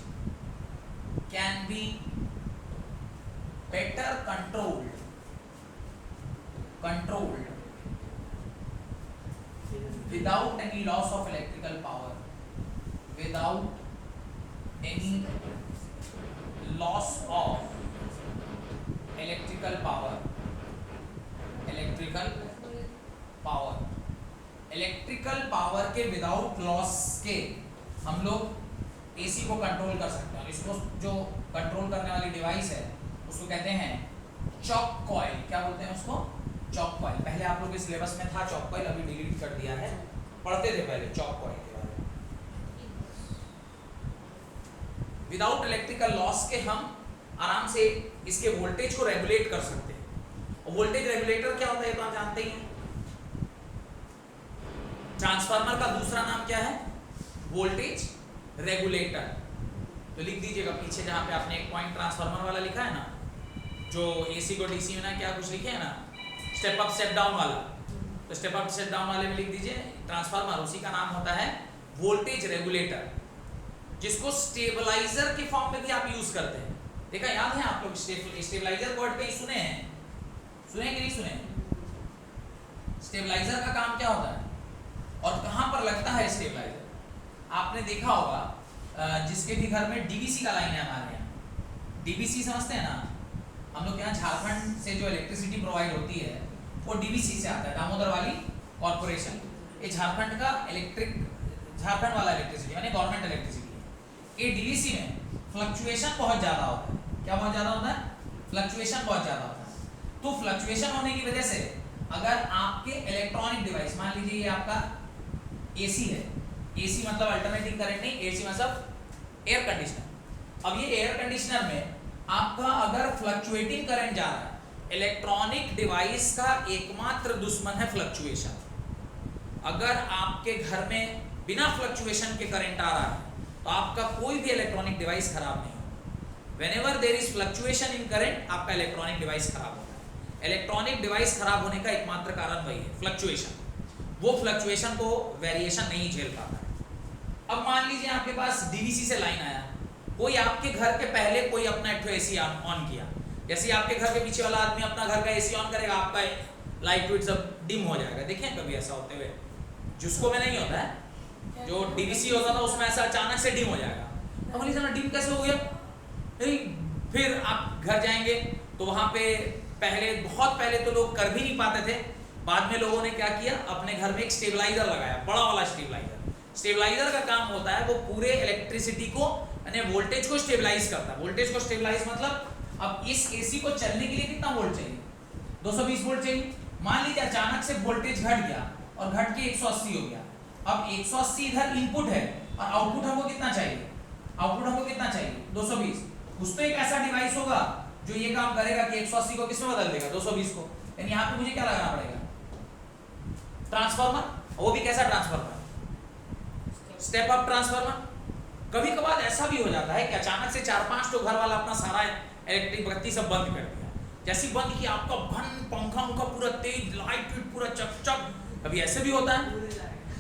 can be better controlled without any loss of electrical power. Without any loss of electrical power, electrical power के without loss के हम लोग AC को control कर सकते हैं। इसको जो कंट्रोल करने वाली डिवाइस है उसको कहते हैं चॉक कॉइल। क्या बोलते हैं उसको? Chalk coil. पहले आप लोग के सिलेबस में था चॉक कॉइल, अभी डिलीट कर दिया है, पढ़ते थे पहले चॉक कॉइल के बारे में। विदाउट इलेक्ट्रिकल लॉस के हम आराम से इसके वोल्टेज को रेगुलेट कर सकते हैं। और वोल्टेज रेगुलेटर क्या होता है तो आप जानते ही हैं। ट्रांसफार्मर का दूसरा नाम क्या है? Voltage regulator. तो लिख दीजिएगा पीछे जहां पे आपने एक पॉइंट ट्रांसफार्मर वाला लिखा है ना, जो एसी को डीसी में ना क्या कुछ लिखे है ना, स्टेप अप स्टेप डाउन वाला, तो स्टेप अप स्टेप डाउन वाले में लिख दीजिए ट्रांसफार्मर, उसी का नाम होता है वोल्टेज रेगुलेटर, जिसको स्टेबलाइजर के फॉर्म में भी आप यूज करते हैं। देखा, याद है आप लोग स्टेबलाइजर वर्ड कहीं सुने हैं? सुने कि नहीं सुने? स्टेबलाइजर का काम क्या होता है और कहां पर लगता है स्टेबलाइजर? आपने देखा होगा जिसके भी घर में डीवीसी का लाइन है, हमारे यहाँ डीवीसी समझते हैं ना, हम लोग यहाँ झारखंड से जो इलेक्ट्रिसिटी प्रोवाइड होती है वो डीवीसी से आता है, दामोदर वाली कॉर्पोरेशन। ये झारखंड का झारखंड वाला इलेक्ट्रिसिटी यानी गवर्नमेंट इलेक्ट्रिसिटी है। ये डीवीसी में फ्लक्चुएशन बहुत ज्यादा होता है। क्या बहुत ज्यादा होता है? फ्लक्चुएशन बहुत ज्यादा होता है। तो फ्लक्चुएशन होने की वजह से अगर आपके इलेक्ट्रॉनिक डिवाइस, मान लीजिए ये आपका एसी है, एसी मतलब अल्टरनेटिंग करंट नहीं, एसी मतलब एयर कंडीशनर। अब ये एयर कंडीशनर में आपका अगर फ्लक्चुएटिंग करंट जा रहा है, इलेक्ट्रॉनिक डिवाइस का एकमात्र दुश्मन है फ्लक्चुएशन। अगर आपके घर में बिना फ्लक्चुएशन के करंट आ रहा है तो आपका कोई भी इलेक्ट्रॉनिक डिवाइस खराब नहीं होगा। Whenever there is fluctuation in current, आपका इलेक्ट्रॉनिक डिवाइस खराब होता है। इलेक्ट्रॉनिक डिवाइस खराब होने का एकमात्र कारण वही है, फ्लक्चुएशन। वो फ्लक्चुएशन को वेरिएशन नहीं झेल पाता है। अब मान लीजिए आपके पास डीवीसी से लाइन आया, कोई आपके घर के पहले कोई अपना एक एसी ऑन किया, जैसे आपके घर के पीछे वाला आदमी अपना घर का एसी ऑन करेगा, आपका लाइट वाइट सब डिम हो जाएगा। देखें कभी ऐसा होते हुए? जिसको में नहीं होता है, जो डीवीसी होता था उसमें ऐसा अचानक से डिम हो जाएगा। अब बोलिए सर डिम कैसे हो गया? नहीं, फिर आप घर जाएंगे तो वहां पे बहुत पहले तो लोग कर भी नहीं पाते थे, बाद में लोगों ने क्या किया, अपने घर में एक स्टेबलाइजर लगाया, बड़ा वाला स्टेबलाइजर। स्टेबलाइजर का काम होता है वो पूरे इलेक्ट्रिसिटी को यानी वोल्टेज को स्टेबलाइज करता है। वोल्टेज को स्टेबलाइज मतलब अब इस एसी को चलने के लिए कितना वोल्ट चाहिए? 220 वोल्ट चाहिए। मान लीजिए अचानक से वोल्टेज घट गया और घट के 180 हो गया। अब 180 इधर इनपुट है और आउटपुट हमको कितना चाहिए? आउटपुट हमको कितना चाहिए? 220। उस पे एक ऐसा डिवाइस होगा जो ये काम करेगा कि 180 को किसमें बदल देगा? 220 को। यानी यहाँ पे मुझे क्या लगाना पड़ेगा? ट्रांसफार्मर। वो भी कैसा ट्रांसफार्मर? Step up transformer. कभी कभार ऐसा भी हो जाता है कि अचानक से 4-5 तो घर वाला अपना सारा इलेक्ट्रिक बत्ती सब बंद कर दिया। जैसी बंद किया आपका भन पंखा उनका पूरा तेज, लाइट पूरा चकचक। कभी ऐसे भी होता है,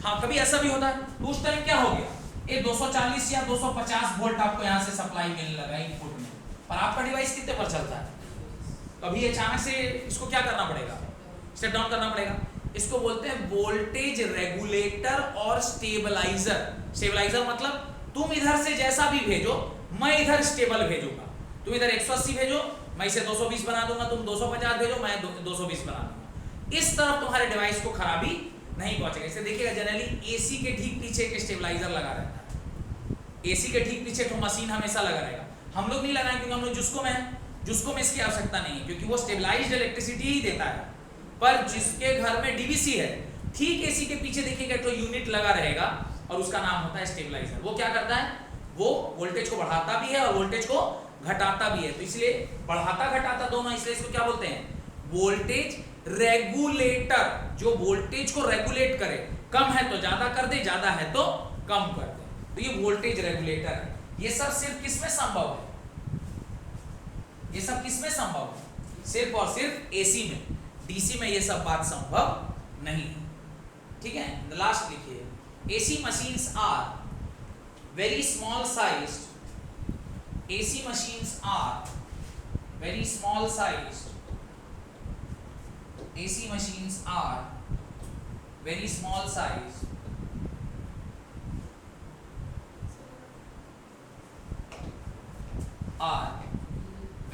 हाँ कभी ऐसा भी होता है। तो उस टाइम क्या हो गया, ये 240 या 250 वोल्ट आपको यहाँ से सप्लाई मिलने लगा इनपुट में, पर आपका डिवाइस कितने पर चलता है? कभी अचानक से इसको क्या करना पड़ेगा? स्टेप डाउन करना पड़ेगा। इसको बोलते हैं वोल्टेज रेगुलेटर और स्टेबलाइजर। स्टेबलाइजर मतलब तुम इधर से जैसा भी भेजो मैं इधर स्टेबल भेजूंगा। तुम इधर 180 भेजो मैं इसे 220 बना दूंगा, तुम 250 भेजो मैं 220 बना दूंगा। इस तरफ तुम्हारे डिवाइस को खराबी नहीं पहुंचेगा। इसे देखिएगा जनरली एसी के ठीक पीछे एक स्टेबलाइजर लगा रहता है। एसी के ठीक पीछे तो मशीन हमेशा लगा रहेगा। हम लोग नहीं लगाएंगे क्योंकि हम लोग जिसको में इसकी आवश्यकता नहीं है, क्योंकि वो स्टेबलाइज्ड इलेक्ट्रिसिटी ही देता है। पर जिसके घर में डीवीसी है, ठीक एसी के पीछे देखिएगा तो यूनिट लगा रहेगा और उसका नाम होता है स्टेबलाइजर। वो क्या करता है? वो वोल्टेज को बढ़ाता भी है और वोल्टेज को घटाता भी है। तो इसलिए बढ़ाता घटाता दोनों, इसलिए इसको क्या बोलते हैं? Voltage regulator. जो वोल्टेज को रेगुलेट करे, कम है तो ज्यादा कर दे, ज्यादा है तो कम कर दे, तो ये वोल्टेज रेगुलेटर है। ये सब सिर्फ किसमें संभव है? ये सब किसमें संभव है? सिर्फ और सिर्फ एसी में। डीसी में ये सब बात संभव नहीं है। ठीक है, लास्ट लिखिए, AC machines are very small sized. AC machines are very small sized. AC machines are very small sized.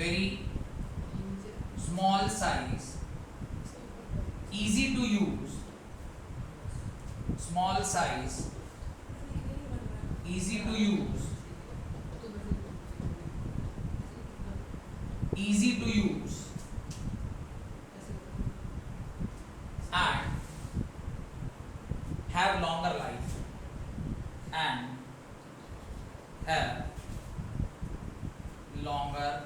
very small size, easy to use, small size, easy to use, easy to use, and have longer life, and have longer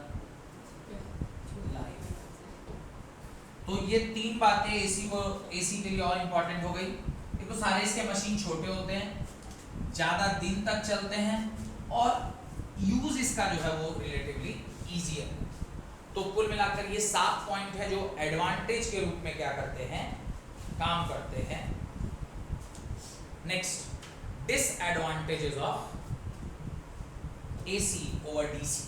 life। तो ये तीन बातें AC के लिए और important हो गई। देखो सारे इसके मशीन छोटे होते हैं, ज्यादा दिन तक चलते हैं, और यूज इसका जो है वो रिलेटिवली इजी है। तो कुल मिलाकर ये 7 पॉइंट है जो एडवांटेज के रूप में क्या करते हैं, काम करते हैं। Next, disadvantages of AC over DC.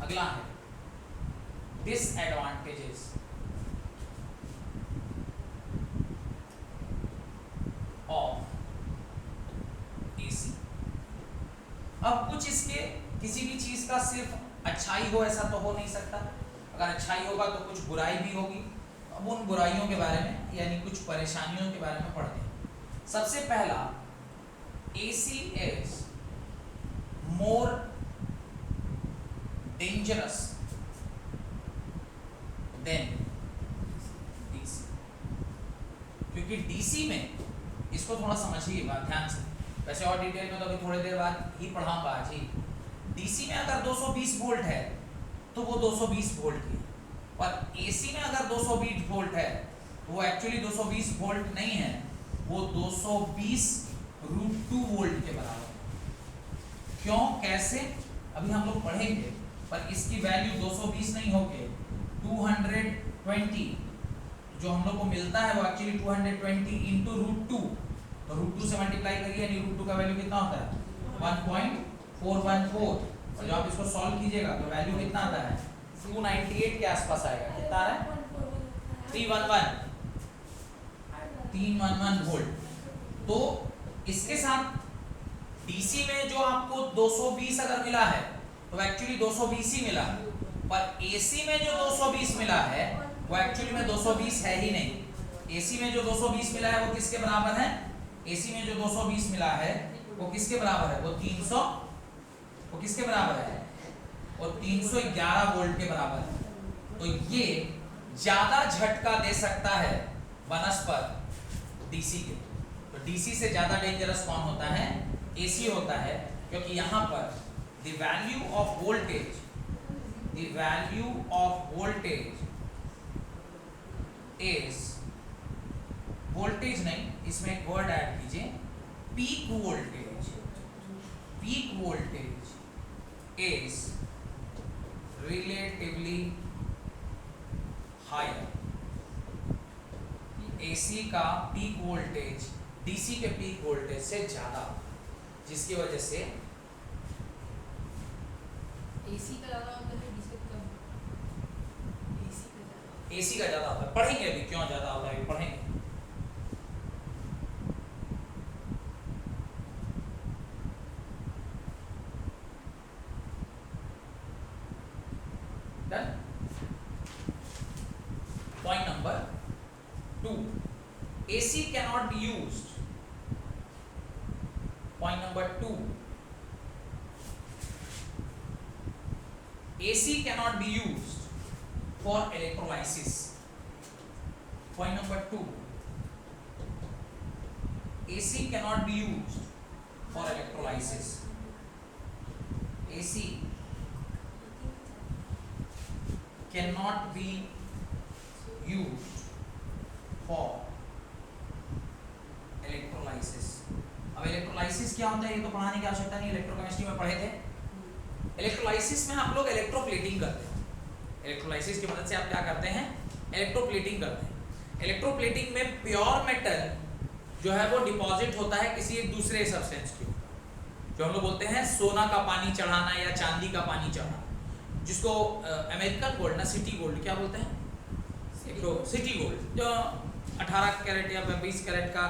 अगला है डिसएडवांटेजेस ऑफ एसी। अब कुछ इसके किसी भी चीज का सिर्फ अच्छाई हो ऐसा तो हो नहीं सकता, अगर अच्छाई होगा तो कुछ बुराई भी होगी। अब उन बुराइयों के बारे में यानी कुछ परेशानियों के बारे में पढ़ते हैं। सबसे पहला, AC is more dangerous than DC. क्योंकि डीसी में, इसको थोड़ा समझिए बात ध्यान से, वैसे और डिटेल में तो अभी थोड़ी देर बाद ही पढ़ाऊंगा आज ही। डीसी में अगर 220 वोल्ट है तो वो 220 वोल्ट की, और एसी में अगर 220 वोल्ट है तो वो एक्चुअली 220 वोल्ट नहीं है, वो 220√2 वोल्ट के बराबर है। क्यों, कैसे, अभी हम लोग पढ़ेंगे, पर इसकी वैल्यू 220 नहीं होके 220 जो हम लोग को मिलता है वो एक्चुअली 220 इंटू √2, तो √2 से मल्टीप्लाई करिए, यानी √2 का वैल्यू कितना होता है 1.414, और जब आप इसको सॉल्व कीजिएगा तो वैल्यू कितना आता है 298 के आसपास आएगा। कितना आ रहा है 311 वोल्ट। तो इसके साथ डीसी में जो आपको 220 अगर मिला है तो एक्चुअली 220 ही मिला, पर एसी में जो 220 मिला है वो एक्चुअली में 220 है ही नहीं। एसी में जो 220 मिला है वो किसके बराबर है, एसी में जो 220 मिला है वो किसके बराबर है, वो 300, वो किसके बराबर है, वो 311 वोल्ट के बराबर है। तो ये ज्यादा झटका दे सकता है बनस्पत डीसी के। तो डीसी से ज्यादा डेंजरस कौन होता है, एसी होता है, क्योंकि यहां पर the value of voltage is, voltage नहीं, इसमें एक वर्ड ऐड कीजिए, peak voltage is relatively higher. AC का पीक वोल्टेज डीसी के पीक वोल्टेज से ज्यादा, जिसकी वजह से एसी का ज्यादा होता है, डीसी का कम। एसी का ज्यादा होता है। पढ़ेंगे अभी क्यों ज्यादा होता है, पढ़ेंगे। Point number 2, AC cannot be used. Point number 2, AC cannot be used for electrolysis. Point number 2, AC cannot be used for electrolysis. AC cannot be used for electrolysis. अब इलेक्ट्रोलाइसिस क्या होता है ये तो पढ़ाने की आवश्यकता नहीं, इलेक्ट्रोकेमिस्ट्री में पढ़े थे। इलेक्ट्रोलाइसिस में आप लोग इलेक्ट्रोप्लेटिंग करते हैं। इलेक्ट्रोलाइसिस की मदद से आप क्या करते हैं, इलेक्ट्रोप्लेटिंग करते हैं। इलेक्ट्रोप्लेटिंग में प्योर मेटल जो है वो डिपॉजिट होता है किसी एक दूसरे सब्सटेंस के ऊपर, जो हम लोग बोलते हैं सोना का पानी चढ़ाना या चांदी का पानी चढ़ाना, जिसको अमेरिकन गोल्ड ना, सिटी गोल्ड क्या बोलते हैं, सिटी गोल्ड, जो 18 कैरेट या 20 कैरेट का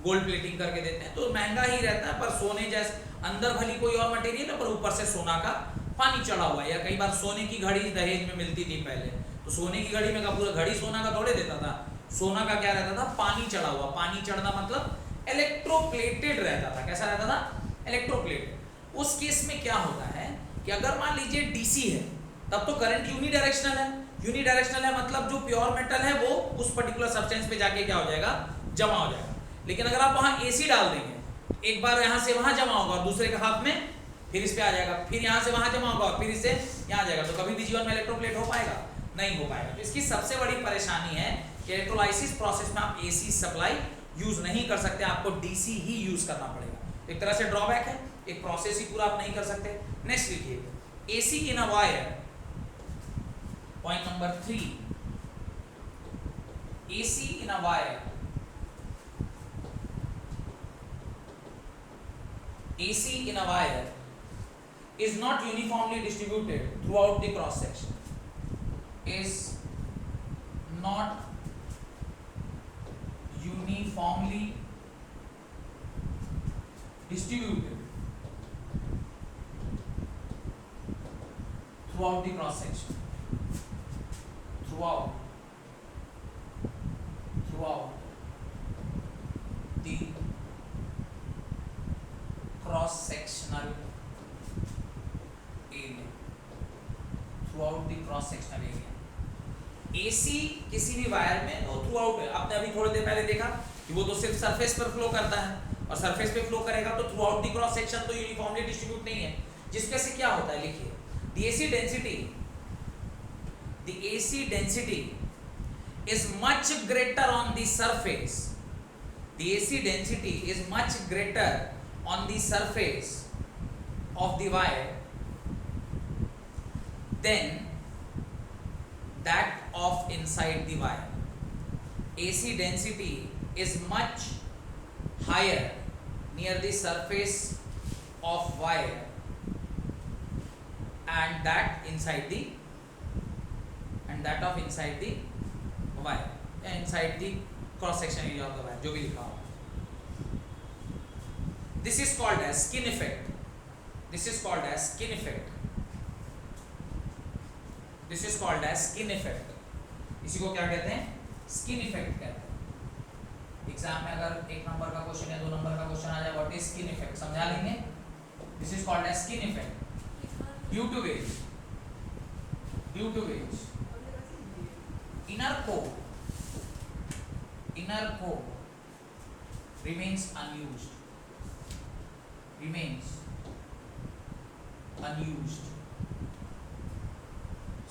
गोल्ड प्लेटिंग करके देते हैं। तो महंगा ही रहता है, पर सोने जैसे अंदर भली कोई और मटेरियल है पर ऊपर से सोना का पानी चढ़ा हुआ है। या कई बार सोने की घड़ी दहेज में मिलती थी पहले, तो सोने की घड़ी में का पूरा घड़ी सोना का थोड़े देता था, सोना का क्या रहता था, पानी चढ़ा हुआ। पानी चढ़ना मतलब इलेक्ट्रोप्लेटेड रहता था। कैसा रहता था, इलेक्ट्रोप्लेटेड। उस केस में क्या होता है कि अगर मान लीजिए डीसी है तब तो करंट यूनिडायरेक्शनल है। यूनिडायरेक्शनल है मतलब जो प्योर मेटल है वो उस पर्टिकुलर सब्सटेंस पे जाके क्या हो जाएगा, जमा हो जाएगा। लेकिन अगर आप वहां एसी डाल देंगे, एक बार यहां से वहां जमा होगा और दूसरे के हाथ में फिर इस पे आ जाएगा, फिर यहां से वहां जमा होगा और फिर इससे यहां आ जाएगा, तो कभी भी जीवन में इलेक्ट्रोप्लेट हो पाएगा, नहीं हो पाएगा। तो इसकी सबसे बड़ी परेशानी है कि इलेक्ट्रोलाइसिस प्रोसेस में आप एसी सप्लाई यूज नहीं कर सकते, आपको डीसी ही यूज करना पड़ेगा। एक तरह से ड्रॉबैक है, एक प्रोसेस ही पूरा आप नहीं कर सकते। नेक्स्ट लिखिए, AC in a wire, point number 3, AC in a wire, AC in a wire is not uniformly distributed throughout the cross section, is not uniformly distributed throughout the cross section, throughout the cross sectional area, throughout the cross sectional area। AC किसी भी wire में वो through out है। आपने अभी थोड़ी देर पहले देखा कि वो तो सिर्फ सरफेस पर फ्लो करता है, और सरफेस पे फ्लो करेगा तो through out the cross section तो यूनिफॉर्मली डिस्ट्रीब्यूट नहीं है। जिसके से क्या होता है, लिखिए, the AC density is much greater on the surface, the AC density is much greater on the surface of the wire than that of inside the wire. AC density is much higher near the surface of wire and that of inside the wire, inside the cross section area of the wire, जो भी लिखा हो। This is called as skin effect. This is called as skin effect. This is called as skin effect. इसी को क्या कहते हैं, skin effect कहते हैं। एग्जाम में अगर 1 नंबर का क्वेश्चन या 2 नंबर का क्वेश्चन आ जाए, व्हाट इज स्किन इफेक्ट, समझा लेंगे। This is called as skin effect due to which inner core remains unused,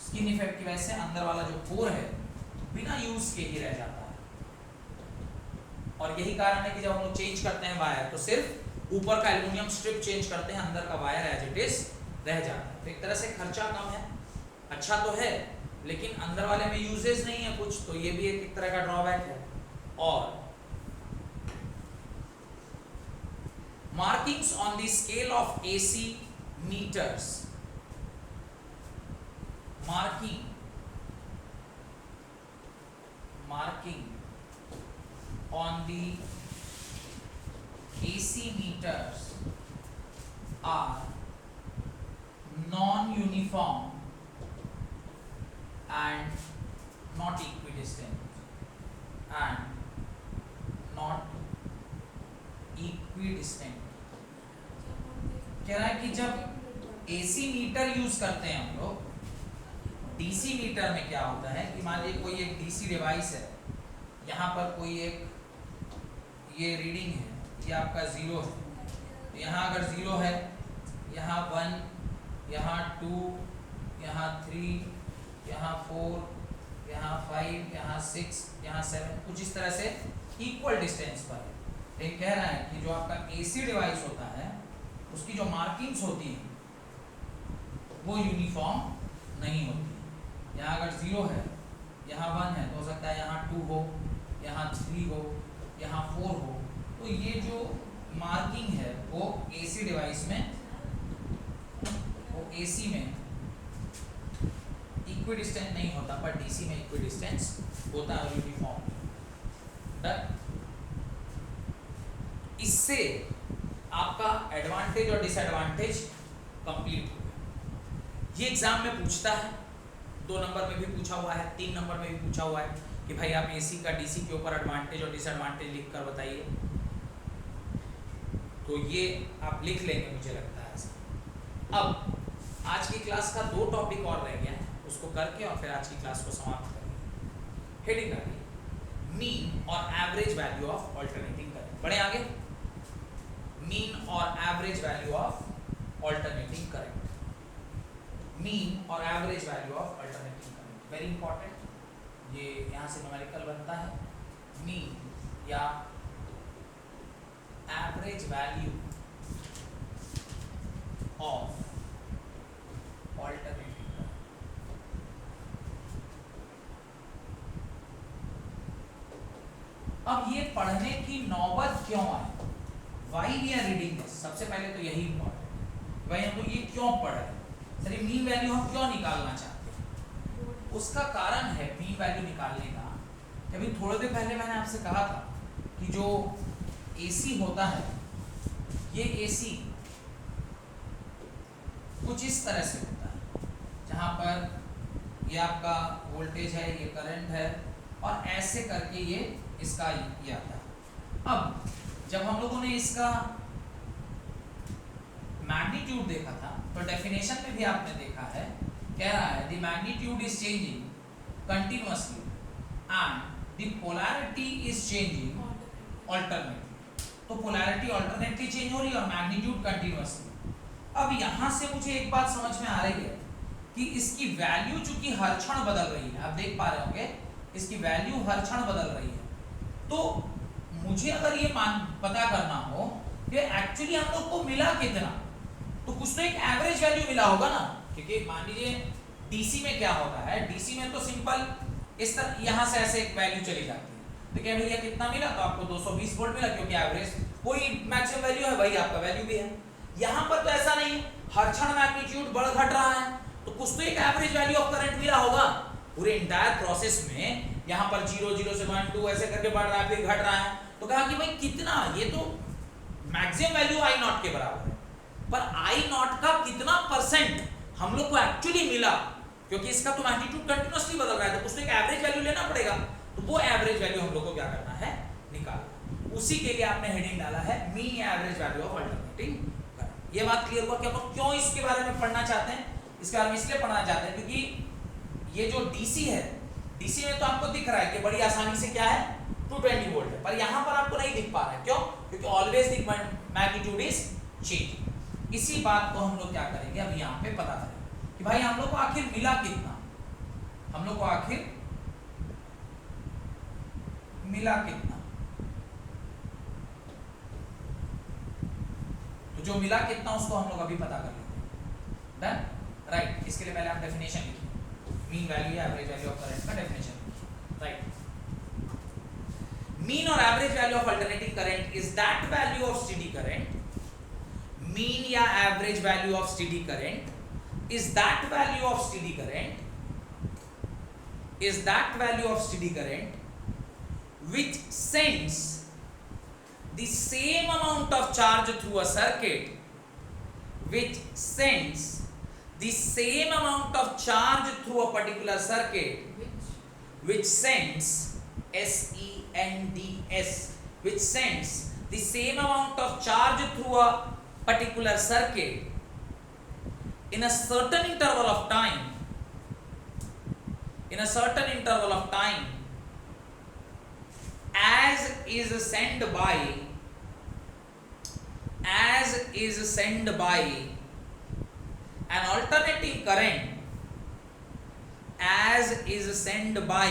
skin effect की वजह से अंदर वाला जो कोर है बिना यूज के ही रह जाता है। और यही कारण है कि जब हम लोग चेंज करते हैं वायर तो सिर्फ ऊपर का एल्युमिनियम स्ट्रिप चेंज करते हैं, अंदर का वायर एज इट इज रह जाता है। तो एक तरह से खर्चा कम है, अच्छा तो है, लेकिन अंदर वाले में यूजेस नहीं है कुछ, तो ये भी एक तरह का ड्रॉबैक है। और markings on the scale of AC meters, marking on the AC meters are non-uniform and not equidistant, कह रहा है कि जब AC मीटर यूज करते हैं हम लोग, DC मीटर में क्या होता है कि मान लीजिए कोई एक DC डिवाइस है, यहाँ पर कोई एक ये रीडिंग है, ये आपका 0 है, तो यहाँ अगर 0 है, यहाँ 1, यहाँ 2, यहाँ 3, यहाँ 4, यहाँ 5, यहाँ 6, यहाँ 7, कुछ इस तरह से इक्वल डिस्टेंस पर है। लेकिन कह रहा है कि जो आपका AC डिवाइस होता है उसकी जो मार्किंग्स होती हैं वो यूनिफॉर्म नहीं होती। यहाँ अगर 0 है, यहाँ 1 है, तो हो सकता है यहाँ 2 हो, यहाँ 3 हो, यहाँ 4 हो, तो ये जो मार्किंग है वो AC डिवाइस में, वो AC में इक्विडिस्टेंट नहीं होता, पर DC में इक्विडिस्टेंस होता है यूनिफॉर्म। इससे आपका एडवांटेज और डिसएडवांटेज कंप्लीट हो गया। ये एग्जाम में पूछता है, 2 नंबर में भी पूछा हुआ है, 3 नंबर में भी पूछा हुआ है कि भाई आप एसी का डीसी के ऊपर एडवांटेज और डिसएडवांटेज लिख कर बताइए। तो ये आप लिख लेंगे मुझे लगता है ऐसा। अब आज की क्लास का 2 टॉपिक और रह गया है, उसको करके और फिर आज की क्लास को समाप्त करेंगे। हेडिंग आगे, मीन और average value of alternating current. बढ़े आगे, मीन और average value of alternating current. Mean और average value of alternating current very important. ये यहाँ से न्यूमेरिकल बनता है, मीन या average value of alternating current. अब ये पढ़ने की नौबत क्यों आई? Why we are reading this? सबसे पहले तो यही इंपॉर्टेंट है, भाई हम लोग ये क्यों पढ़ रहे हैं, सर ये मीन वैल्यू हम क्यों निकालना चाहते हैं? उसका कारण है मीन वैल्यू निकालने का, अभी थोड़ी देर पहले मैंने आपसे कहा था कि जो एसी होता है, ये एसी कुछ इस तरह से होता है, जहां पर ये आपका वोल्टेज है, ये करंट है, और ऐसे करके ये इसका ये आता है। अब जब हम लोगों ने इसका मैग्नीट्यूड देखा था तो डेफिनेशन में भी आपने देखा है, कह रहा है the magnitude is changing continuously and the polarity is changing alternately. तो पोलैरिटी अल्टरनेटली चेंज हो रही है और मैग्नीट्यूड कंटिन्यूअसली। अब यहां से मुझे एक बात समझ में आ रही है कि इसकी वैल्यू चूंकि हर क्षण बदल रही है, आप देख पा रहे होंगे इसकी वैल्यू हर क्षण बदल रही है। तो मुझे अगर ये पता करना हो कि एक्चुअली हम लोग को मिला कितना, तो कुछ तो एक एवरेज वैल्यू मिला होगा ना, क्योंकि मान लीजिए डीसी में क्या होता है, डीसी में तो सिंपल इस तरह यहाँ से ऐसे एक वैल्यू चली जाती है, तो क्या भैया कितना मिला, तो आपको 220 वोल्ट मिला, क्योंकि एवरेज कोई मैक्सिमम वैल्यू है, वही आपका वैल्यू भी है। यहाँ पर तो ऐसा नहीं, हर क्षण मैग्नीट्यूड बढ़ घट रहा है, तो कुछ तो एक एवरेज वैल्यू ऑफ करंट मिला होगा पूरे इंटायर प्रोसेस में। यहाँ पर 0 0 से 1 2 ऐसे करके बढ़ रहा है, फिर घट रहा है, तो कहा कि भाई कितना, ये तो मैक्सिमम वैल्यू आई नॉट के बराबर है, पर आई नॉट का कितना परसेंट हम लोग को एक्चुअली मिला, क्योंकि इसका तो मैग्नीट्यूड कंटिन्यूअसली बदल रहा है, तो उसमें एक एवरेज वैल्यू लेना पड़ेगा। तो वो एवरेज वैल्यू हम लोग को क्या करना है, निकालना। उसी के लिए आपने हेडिंग डाला है मीन या average value of alternating current. ये बात क्लियर हुआ कि हम क्यों इसके बारे में पढ़ना चाहते हैं? इसके बारे में इसलिए पढ़ना चाहते हैं क्योंकि ये जो डीसी है, डीसी में तो आपको दिख रहा है कि बड़ी आसानी से क्या है 220 वोल्ट है, पर यहाँ पर आपको नहीं दिख पा रहा है, क्यों? क्योंकि always the magnitude is changing. इसी बात को हम लोग क्या करेंगे, अब यहाँ पे पता करेंगे कि भाई हम लोग को आखिर मिला कितना, हम लोग को आखिर मिला कितना। तो जो मिला कितना उसको हम लोग अभी पता कर लेते हैं। Done, right. इसके लिए पहले आप डेफिनेशन लिखिए, मीन वैल्यू या एवरेज वैल्यू ऑफ करंट का डेफिनेशन लिखिए, राइट। मीन और average value of alternating current is that value of steady current. Mean या average value of steady current is that value of steady current, is that value of steady current which sends the same amount of charge through a circuit, which sends the same amount of charge through a particular circuit, which sends SENDS, which sends the same amount of charge through a particular circuit in a certain interval of time, in a certain interval of time, as is sent by an alternating current, as is sent by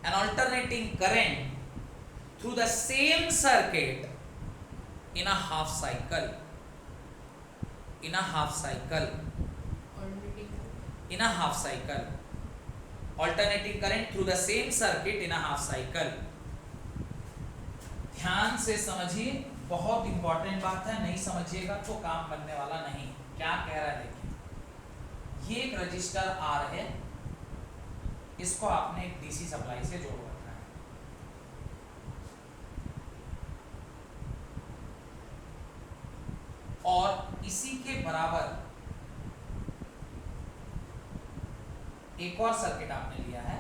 an alternating current through the same circuit in a half cycle, in a half cycle, in a half cycle, alternating current through the same circuit in a half cycle। ध्यान से समझिए, बहुत important बात है, नहीं समझिएगा तो काम बनने वाला नहीं। क्या कह रहा है देखिए, ये एक रजिस्टर आर है, इसको आपने एक डीसी सप्लाई से जोड़ रखा है, और इसी के बराबर एक और सर्किट आपने लिया है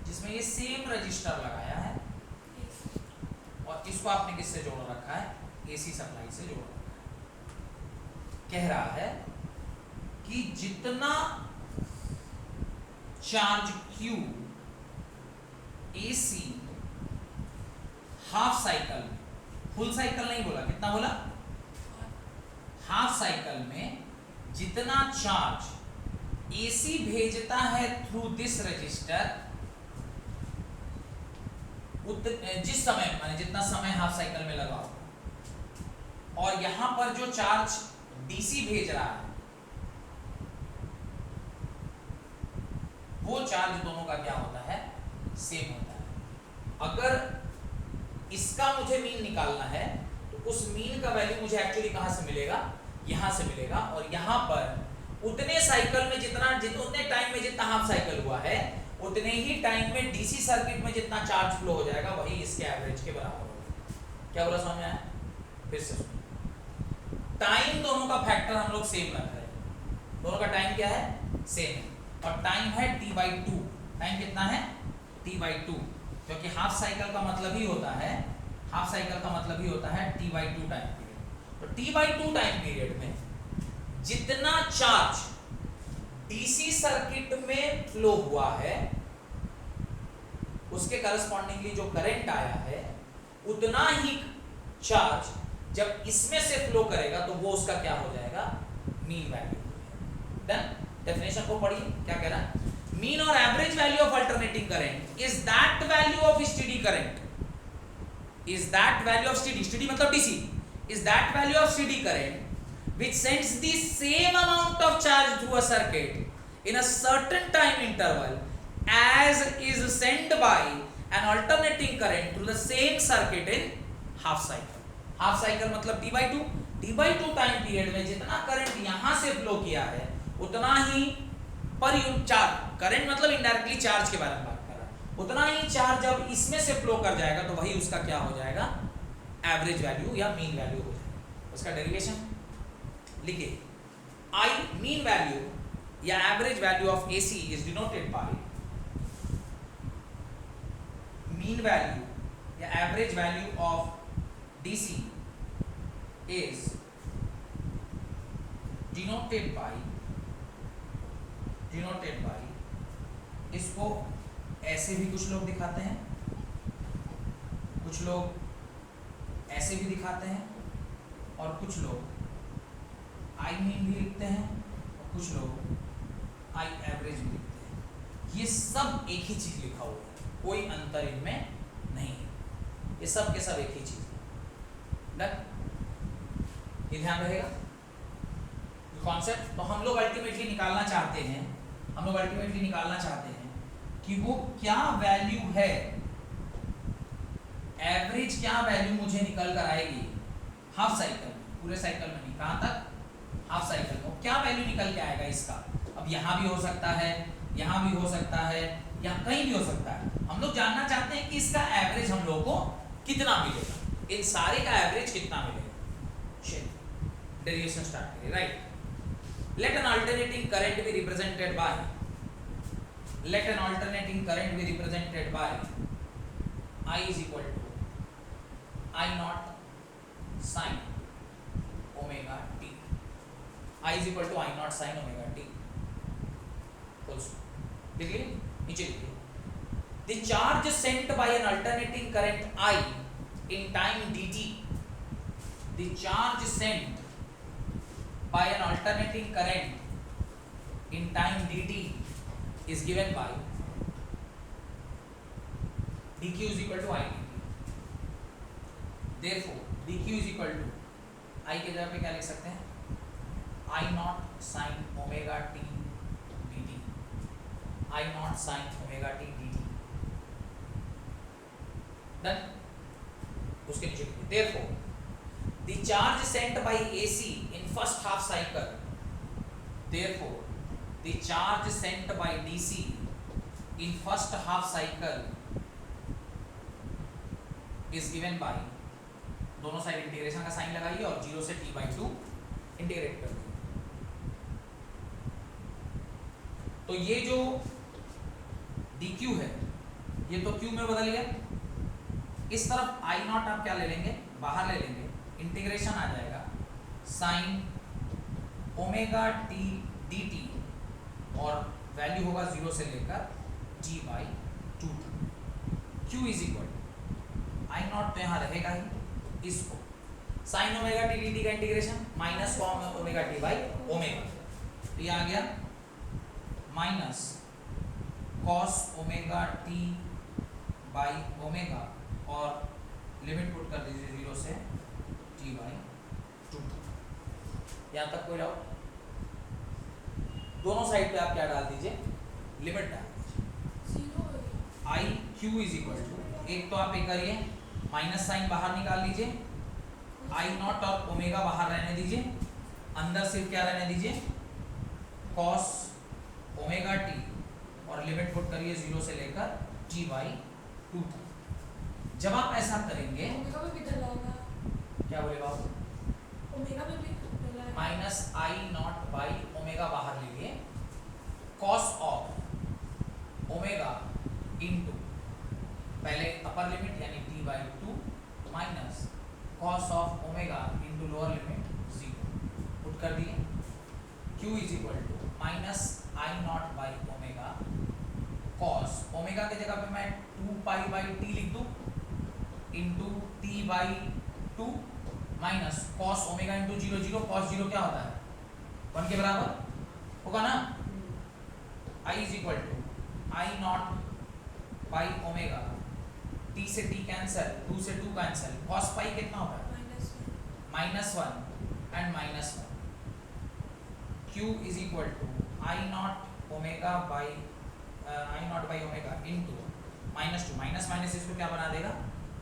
जिसमें ये सेम रजिस्टर लगाया है और इसको आपने किससे जोड़ रखा है, एसी सप्लाई से जोड़ रखा है। कह रहा है कि जितना charge Q AC half cycle, full cycle नहीं बोला, कितना बोला, हाफ साइकिल में जितना चार्ज एसी भेजता है थ्रू दिस रजिस्टर, जिस समय माने जितना समय हाफ साइकिल में लगा होगा, और यहां पर जो चार्ज डीसी भेज रहा है वो चार्ज दोनों का क्या होता है, सेम होता है। अगर इसका मुझे मीन निकालना है तो उस मीन का वैल्यू मुझे एक्चुअली कहां से मिलेगा, यहां से मिलेगा, और यहां पर उतने साइकिल में उतने टाइम में जितना हाफ साइकिल हुआ है उतने ही टाइम में डीसी सर्किट में जितना चार्ज फ्लो हो जाएगा वही इसके एवरेज के बराबर होगा। क्या बोला, समझ में आया? फिर से सुनिए, टाइम दोनों का फैक्टर हम लोग सेम रख रहे हैं, दोनों का टाइम क्या है, सेम है, और टाइम है t/2। टाइम कितना है, t/2, क्योंकि हाफ साइकिल का मतलब ही होता है, हाफ साइकिल का मतलब ही होता है t/2 टाइम पीरियड। तो t/2 टाइम पीरियड में जितना चार्ज डीसी सर्किट में फ्लो हुआ है उसके करस्पॉन्डिंगली जो करंट आया है उतना ही चार्ज जब इसमें से फ्लो करेगा तो वो उसका क्या हो जाएगा, मीन वैल्यू। डन। डेफिनेशन को पढ़िए, क्या कह रहा है, मीन और average value of alternating current is that value of steady current, is that value of steady मतलब DC, is that value of steady current which sends the same amount of charge through a circuit in a certain time interval as is sent by an alternating current through the same circuit in half cycle। half cycle मतलब t/2, t/2 time period में जितना current यहां से flow किया है उतना ही per unit charge, current मतलब indirectly charge के बारे में बात कर रहा है, उतना ही चार्ज जब इसमें से फ्लो कर जाएगा तो वही उसका क्या हो जाएगा, एवरेज वैल्यू या मीन वैल्यू हो जाएगा। उसका डेरिवेशन लिखिए, I mean value या average value of AC is denoted by, mean value या average value of DC is denoted by इसको ऐसे भी कुछ लोग दिखाते हैं, कुछ लोग ऐसे भी दिखाते हैं, और कुछ लोग आई मीन भी लिखते हैं, और कुछ लोग आई एवरेज भी लिखते हैं। ये सब एक ही चीज लिखा हुआ है, कोई अंतर इनमें नहीं है, ये सब के सब एक ही चीज है। ये ध्यान रहेगा कॉन्सेप्ट। तो हम लोग अल्टीमेटली निकालना चाहते हैं, कि वो क्या वैल्यू है, एवरेज क्या वैल्यू मुझे निकल कर आएगी हाफ साइकिल, पूरे साइकिल में नहीं, कहां तक, हाफ साइकिल को क्या वैल्यू निकल के आएगा इसका। अब यहां भी हो सकता है, यहां भी हो सकता है, या कहीं भी हो सकता है। हम लोग जानना चाहते हैं कि इसका एवरेज हम लोग को कितना मिलेगा, इन सारे का एवरेज कितना मिलेगा। चलिए डेरिवेशन स्टार्ट करिए। Right, let an alternating current be represented by, let an alternating current be represented by I is equal to I naught sin omega t, I is equal to I naught sin omega t। देखिए नीचे लिखिए, the charge sent by an alternating current I in time dt, the charge sent by an alternating current in time dt is given by dq is equal to I dt। therefore dq is equal to I के जगह पे क्या लिख सकते हैं, I naught sin omega t dt, I naught sin omega t dt। done। उसके नीचे लिखिए, therefore the charge sent by AC in first half cycle, therefore the charge sent by DC in first half cycle is given by, दोनों side integration का sign लगाइए और 0 से t/2 integrate कर दीजिए। तो ये जो dq है ये तो q में बदल गया, इस तरफ आई नॉट आप क्या ले लेंगे, बाहर ले लेंगे, इंटीग्रेशन आ जाएगा sine omega t d t और वैल्यू होगा 0 से लेकर t/2 तक। q is equal I naught तो यहाँ रहेगा ही, इसको sine omega t d t का integration minus cos omega t by omega, तो ये आ गया minus cos omega t by omega और लिमिट पुट कर दीजिए 0 से t/2 तक। यहाँ तक कोई डाउट? दोनों साइड पे आप क्या डाल दीजिए, लिमिट डाल दीजिए। जीरो हो गया। I Q is equal to, एक तो आप ये करिए माइनस साइन बाहर निकाल लीजिए, आई नॉट और ओमेगा बाहर रहने दीजिए, अंदर सिर्फ क्या रहने दीजिए कॉस ओमेगा टी और लिमिट पुट करिए 0 से लेकर t/2 तक। जब आप ऐसा करेंगे, ओमेगा में भी डला होगा, क्या बोले बाबू, ओमेगा में भी डला है। Minus I naught by omega बाहर लीजिए, कॉस ऑफ ओमेगा इनटू पहले अपर लिमिट यानी t/2 minus cos of omega into lower limit 0 put कर दिए। q is equal to minus I naught by omega cos omega की जगह पे मैं 2π/t लिख दूं into t/2 minus cos omega into 0 cos 0 क्या होता है 1 के बराबर होगा ना। I is equal to I naught by omega, t से t कैंसिल, 2 से 2 कैंसिल, कॉस पाई कितना होता है -1 and -1। q is equal to I naught omega by omega into -2 minus minus इसको क्या बना देगा,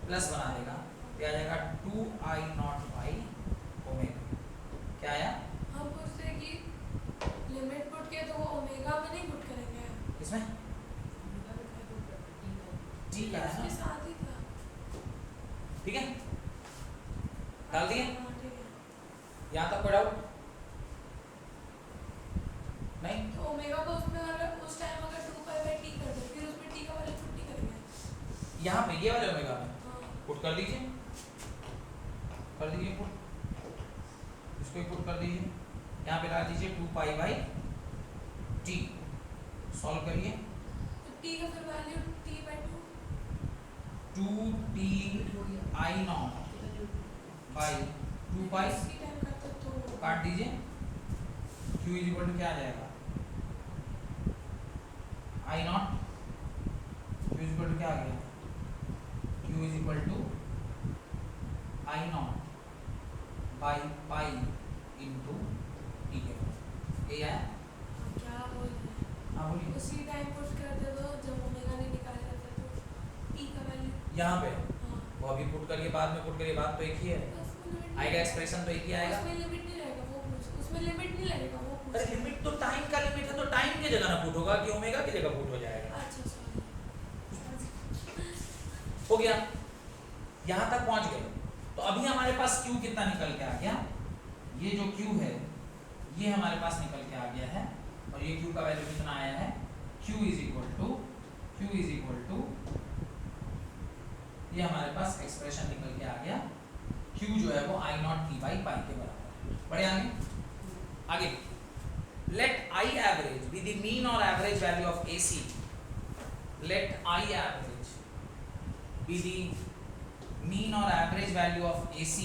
प्लस बना देगा, तो आ जाएगा 2i नॉट बाई ओमेगा। क्या आया, हम पूछते हैं कि लिमिट पुट किया तो वो ओमेगा में नहीं पुट करेंगे, इसमें ठीक है उसके ना, साथ ही था। ठीक है डाल दिए। हाँ, ठीक है। यहाँ तक कोई डाउट नहीं? तो ओमेगा को उसमें अगर उस टाइम अगर 2π/t कर दे फिर उसमें t का वैल्यू पुट नहीं करेंगे। यहाँ पे ये वाले ओमेगा में हाँ, पुट कर दीजिए पुट, इसको पुट कर दीजिए, यहाँ पे ला दीजिए 2π/t, सॉल्व करिए, तो t का फिर value t/2 2t I naught by 2π इसी टाइम करते तो काट दीजिए, q इज इक्वल टू क्या आ जाएगा I naught, q is equal to क्या आ गया, q is equal to I naught by pi into t के, ये आया। हम क्या बोल रहे हैं, हाँ बोलिए, उसी टाइम पुट कर दे तो जब ओमेगा नहीं निकाले जाते तो t का वैल्यू। यहाँ पे हाँ, वो अभी पुट करिए, बाद में पुट करिए, बात तो एक ही है, उसमें लिमिट आएगा एक्सप्रेशन तो एक ही आएगा। उसमें लिमिट नहीं रहेगा वो पूछ, उसमें लिमिट नहीं लगेगा वो पूछ। अरे लिमिट तो टाइम का लिमिट है, तो टाइम की जगह ना पुट होगा कि ओमेगा की जगह पुट हो जाएगा। अच्छा सॉरी, हो गया, यहाँ तक पहुँच गए। तो अभी हमारे पास q कितना निकल के आ गया, ये जो q है ये हमारे पास निकल के आ गया है, और ये q का वैल्यू कितना आया है, q इज इक्वल टू ये हमारे पास एक्सप्रेशन निकल के आ गया, q जो है वो I naught t by pi के बराबर। बढ़े आगे let i average be the mean और average value of AC, let i average be the mean or average value of AC,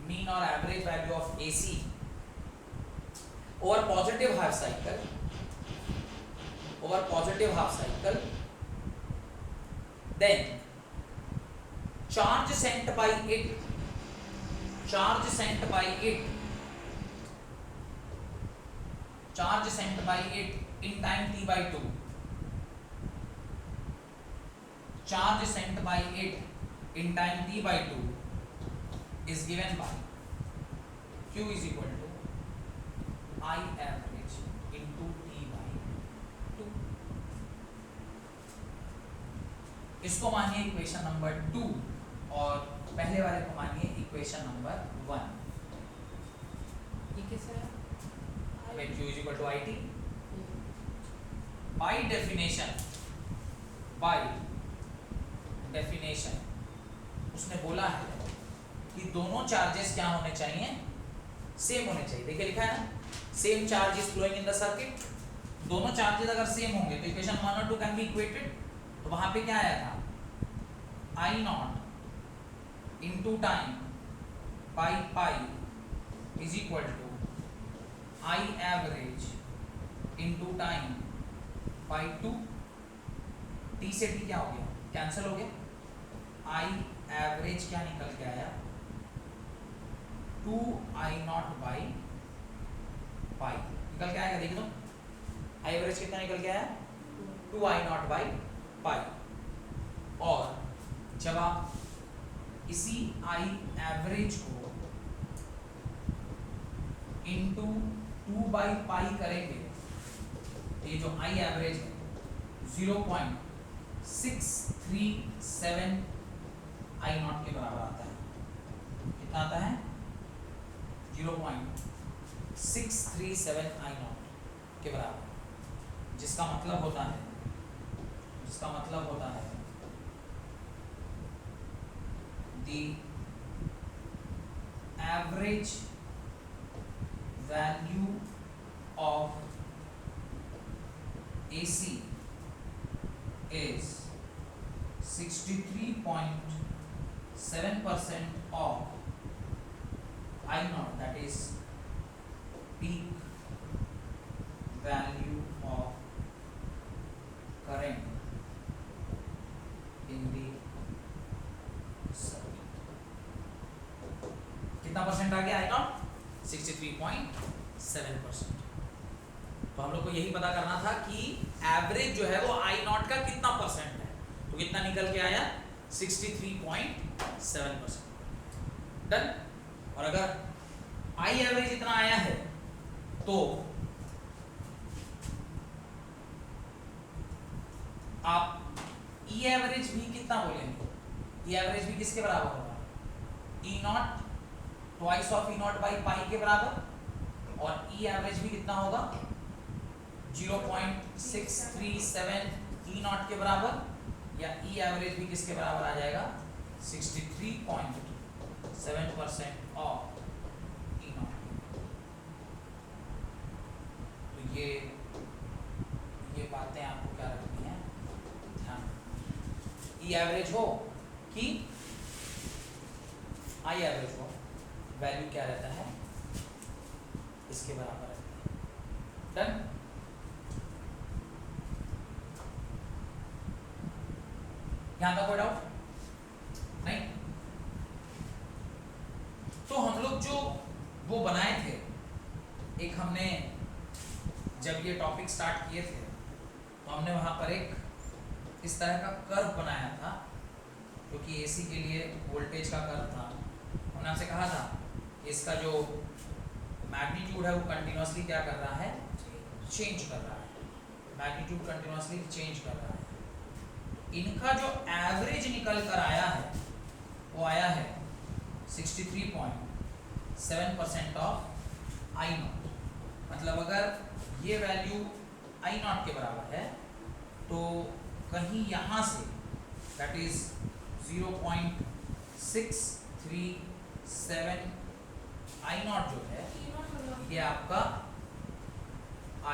mean or average value of AC over positive half cycle, then charge sent by it in time t/2, charge sent by it in time t/2 is given by q is equal to I average into t/2। इसको मानिए equation number 2 और पहले वाले को मानिए equation number 1। ये कैसे है? then Q is equal to IT. By definition उसने बोला है कि दोनों चार्जेस क्या होने चाहिए, सेम होने चाहिए। देखिए लिखा है ना, same charge is flowing in the circuit. दोनों चार्जेस अगर सेम होंगे तो इक्वेशन 1 और 2 कैन बी इक्वेटेड। तो वहां पे क्या आया था, I not into time by pi is equal to I average into time by 2। T से T क्या हो गया, कैंसिल हो गया। I एवरेज क्या निकल के आया, 2I नॉट बाई पाई निकल के आएगा। देखिए तो I एवरेज कितना निकल के आया, 2I नॉट बाई पाई। और जब आप इसी I एवरेज को इनटू 2 बाई पाई करेंगे, ये जो I एवरेज है 0.637 I नॉट के बराबर आता है। कितना आता है, 0.637 I नॉट के बराबर, जिसका मतलब होता है the average value of AC is 63.7% of I naught, that is peak value of current in the circuit। कितना परसेंट आ गया I naught, 63.7%। तो हम लोग को यही पता करना था कि एवरेज जो है वो I naught का कितना परसेंट है। तो कितना निकल के आया, 63.7%। डन। और अगर I एवरेज इतना आया है तो आप E एवरेज भी कितना बोलेंगे, E एवरेज भी किसके बराबर होगा, E not twice of E not by pi के बराबर। और E एवरेज भी कितना होगा, 0.637 E नॉट के बराबर, या E एवरेज भी किसके बराबर आ जाएगा, 63.7% ऑफ E नॉट। तो ये बातें आपको क्या रखनी है, ध्यान। E एवरेज हो कि I एवरेज हो, वैल्यू क्या रहता है, इसके बराबर रहता है। डन। यहां तक कोई डाउट नहीं? तो हम लोग जो वो बनाए थे, एक हमने जब ये टॉपिक स्टार्ट किए थे तो हमने वहां पर एक इस तरह का कर्व बनाया था, क्योंकि एसी के लिए वोल्टेज का कर्व था। हमने आपसे कहा था इसका जो मैग्नीट्यूड है वो कंटिन्यूअसली क्या कर रहा है, चेंज कर रहा है। मैग्नीट्यूड कंटिन्यूअसली चेंज कर रहा है। इनका जो एवरेज निकल कर आया है वो आया है 63.7% ऑफ I नॉट। मतलब अगर ये वैल्यू I नॉट के बराबर है तो कहीं यहाँ say that is 0.637 I not जो है ये आपका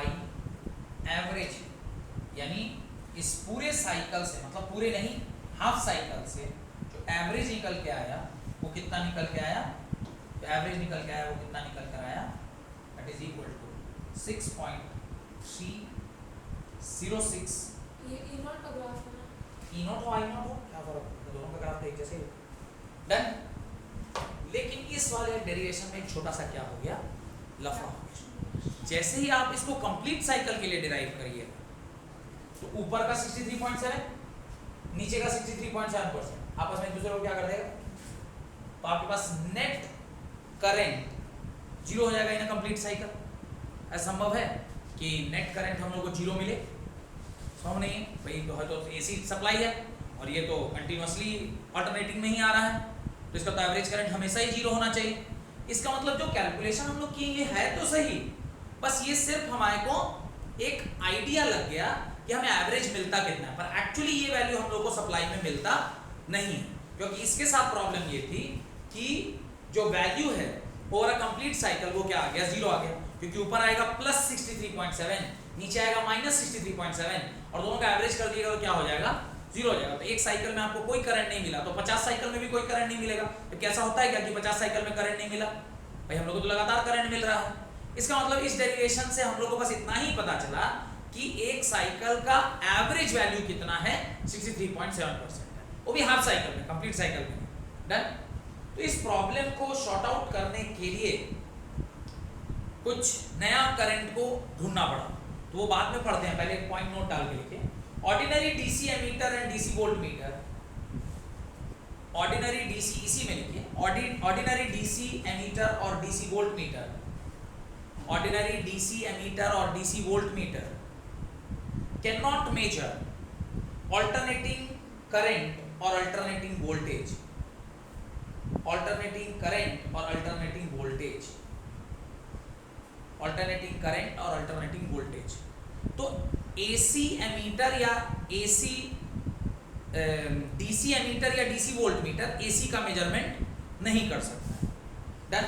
I एवरेज है। यानी इस पूरे साइकिल से, मतलब पूरे नहीं, हाफ साइकिल से जो एवरेज निकल के आया वो कितना निकल के आया, जो एवरेज निकल के आया वो कितना निकल कर आया, दैट इज इक्वल टू 6.306। ये E नॉट का ग्राफ है ना, E नॉट हो I नॉट हो, क्या फर्क है, दोनों का ग्राफ तो एक जैसे ही। डन। लेकिन इस वाले डेरिवेशन में एक छोटा सा क्या हो गया, लफड़ा हो गया। जैसे ही आप इसको कंप्लीट साइकिल के लिए डिराइव करिए तो ऊपर का 63.7, नीचे का 63.7% आपस में एक दूसरे को क्या कर देगा, तो आपके पास नेट करंट जीरो हो जाएगा इन कंप्लीट साइकिल। ऐसा संभव है कि नेट करंट हम लोग को जीरो मिले, संभव नहीं है भाई। तो एसी सप्लाई है और ये तो कंटिन्यूअसली अल्टरनेटिंग में ही आ रहा है, तो इसका तो एवरेज करंट हमेशा ही जीरो होना चाहिए। इसका मतलब जो कैलकुलेशन हम लोग किए है तो सही, बस ये सिर्फ हमारे को एक आइडिया लग गया कि हमें एवरेज मिलता कितना है, पर एक्चुअली ये वैल्यू हम लोग को सप्लाई में मिलता नहीं है, क्योंकि इसके साथ प्रॉब्लम ये थी कि जो वैल्यू है ओवर अ कंप्लीट साइकिल वो क्या आ गया, 0 आ गया, क्योंकि ऊपर आएगा प्लस 63.7, नीचे आएगा माइनस 63.7, और दोनों का एवरेज कर दिएगा तो क्या हो जाएगा, 0 हो जाएगा। तो एक साइकिल में आपको कोई करंट नहीं मिला, तो 50 साइकिल में भी कोई करंट नहीं मिलेगा। तो कैसा होता है क्या कि 50 साइकिल में करंट नहीं मिला, भाई हम लोग को तो लगातार करंट मिल रहा है। इसका मतलब इस डेरिवेशन से हम लोग को बस इतना ही पता चला कि एक साइकिल का एवरेज वैल्यू कितना है, 63.7% है, वो भी हाफ साइकिल में, कंप्लीट साइकिल में। डन। तो इस प्रॉब्लम को शॉर्ट आउट करने के लिए कुछ नया करंट को ढूंढना पड़ा, तो वो बाद में पढ़ते हैं, पहले एक पॉइंट नोट डाल के लिखिए। Ordinary DC ammeter and DC voltmeter, ordinary DC इसी में लिखिए, ऑर्डिनरी डीसी एमीटर और DC voltmeter, ordinary DC ammeter और DC voltmeter can not measure alternating current और अल्टरनेटिंग वोल्टेज, ऑल्टरनेटिंग करंट और अल्टरनेटिंग वोल्टेज, ऑल्टरनेटिंग करंट और alternating voltage. तो AC ammeter या एसी डीसी एमीटर या DC voltmeter AC का measurement नहीं कर सकता है। Done.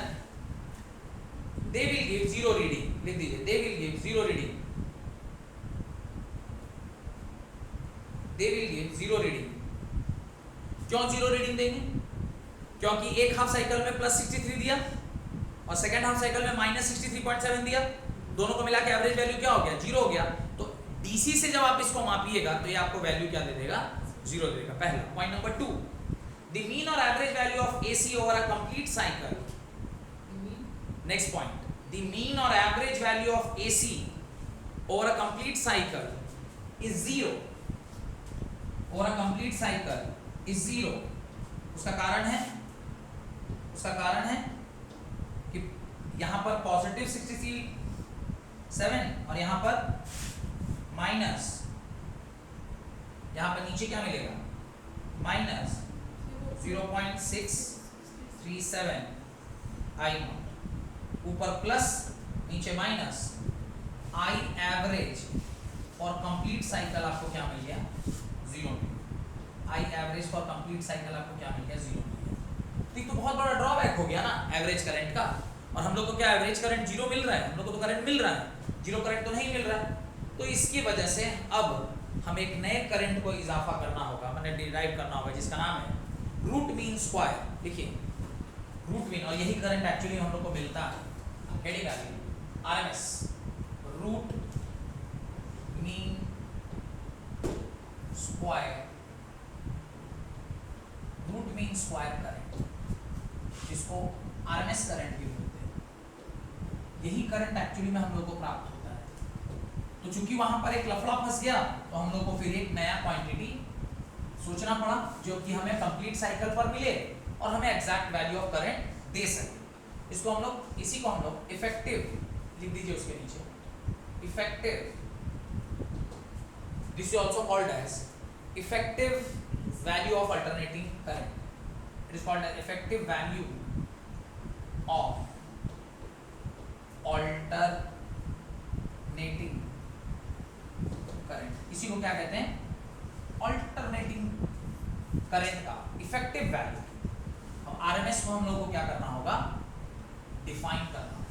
They will give 0 reading, लिख दीजिए, दे will give 0 reading, they will give 0 reading. क्यों 0 रीडिंग देंगे? क्योंकि एक हाफ साइकिल में प्लस 63 दिया और सेकेंड हाफ साइकिल में माइनस 63.7 दिया, दोनों को मिला के एवरेज वैल्यू क्या हो गया, 0 हो गया। तो डीसी से जब आप इसको मापिएगा तो ये आपको वैल्यू क्या दे देगा, 0 दे देगा। पहला पॉइंट नंबर 2, द मीन और average value of AC over a complete cycle. Next point, the mean और average value of AC over a complete cycle is 0, over a complete cycle is 0। उसका कारण है कि यहां पर पॉजिटिव 67 और यहां पर माइनस, यहां पर नीचे क्या मिलेगा, माइनस 0.637 आई नॉट, ऊपर प्लस नीचे माइनस, आई एवरेज और कंप्लीट साइकिल आपको क्या मिल गया, 0। I average for complete cycle आपको क्या मिल गया, 0 मिल गया। तो बहुत बड़ा ड्रॉबैक हो गया ना एवरेज करंट का, और हम लोग को क्या एवरेज करंट 0 मिल रहा है, हम लोग को तो करंट मिल रहा है, 0 करंट तो नहीं मिल रहा है। तो इसकी वजह से अब हम एक नए करंट को इजाफा करना होगा, मैंने डिराइव करना होगा, जिसका नाम है रूट मीन स्क्वायर। देखिए रूट मीन, और यही करंट एक्चुअली हम लोग को मिलता है हेडिंग आ गई RMS, root mean square, root mean square current, जिसको आरएमएस करंट भी बोलते हैं। यही करंट एक्चुअली में हम लोग को प्राप्त होता है। तो चूंकि वहां पर एक लफड़ा फंस गया, तो हम लोग को फिर एक नया क्वांटिटी सोचना पड़ा जो कि हमें कंप्लीट साइकिल पर मिले और हमें एग्जैक्ट वैल्यू ऑफ करंट दे सके। इसको हम लोग, इसी को हम लोग इफेक्टिव, लिख दीजिए उसके नीचे, effective, this is also called as effective value of alternating current. It is called as effective value of alternating current. इसी को क्या कहते हैं, अल्टरनेटिंग करंट का इफेक्टिव वैल्यू। अब आरएमएस को हम लोग को क्या करना होगा, डिफाइन करना।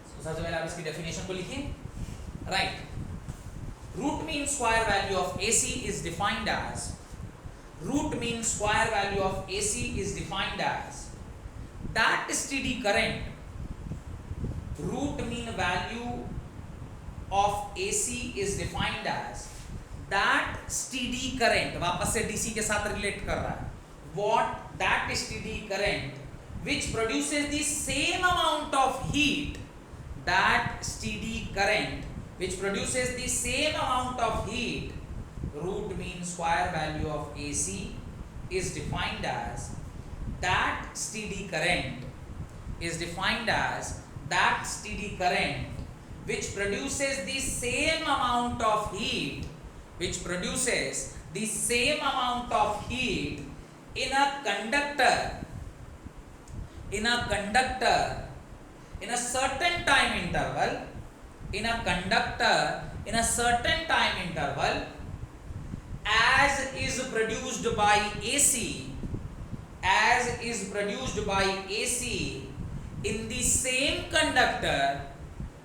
तो सबसे पहले आप इसकी डेफिनेशन को लिखिए, right. Root mean square value of AC is defined as, root mean square value of AC is defined as that steady current, root mean value of AC is defined as that steady current, वापस से DC के साथ relate कर रहा है, what that steady current which produces the same amount of heat, that steady current which produces the same amount of heat, root mean square value of AC is defined as that steady current is defined as that steady current which produces the same amount of heat, which produces the same amount of heat in a conductor, in a certain time interval in a conductor in a certain time interval as is produced by AC in the same conductor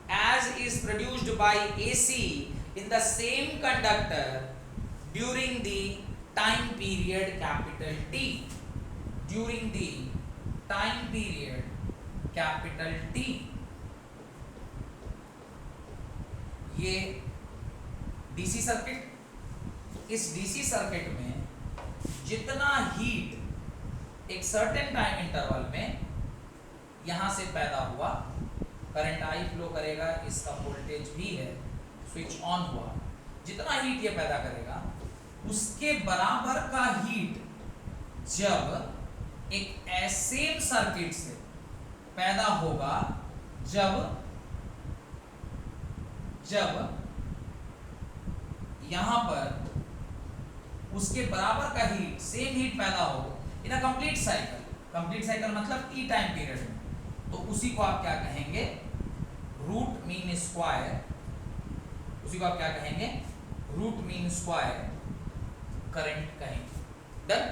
as is produced by AC in the same conductor during the time period capital T, during the time period capital T. ये DC circuit, इस DC circuit में जितना heat एक certain time interval में यहां से पैदा हुआ, करंट आई फ्लो करेगा, इसका वोल्टेज भी है, स्विच ऑन हुआ, जितना हीट ये पैदा करेगा उसके बराबर का हीट जब एक ऐसे सर्किट से पैदा होगा जब यहां पर उसके बराबर का हीट, सेम हीट पैदा हो in a complete cycle, complete cycle मतलब टी टाइम पीरियड में, तो उसी को आप क्या कहेंगे, रूट मीन स्क्वायर, उसी को आप क्या कहेंगे, रूट मीन स्क्वायर करंट कहेंगे। डन।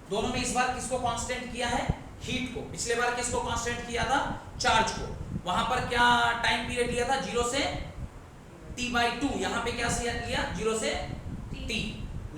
दोनों में इस बार किसको कांस्टेंट किया है, हीट को, पिछले बार किसको कांस्टेंट किया था, चार्ज को। वहां पर क्या टाइम पीरियड लिया था, 0 से t/2, यहां पे क्या लिया, 0 से t।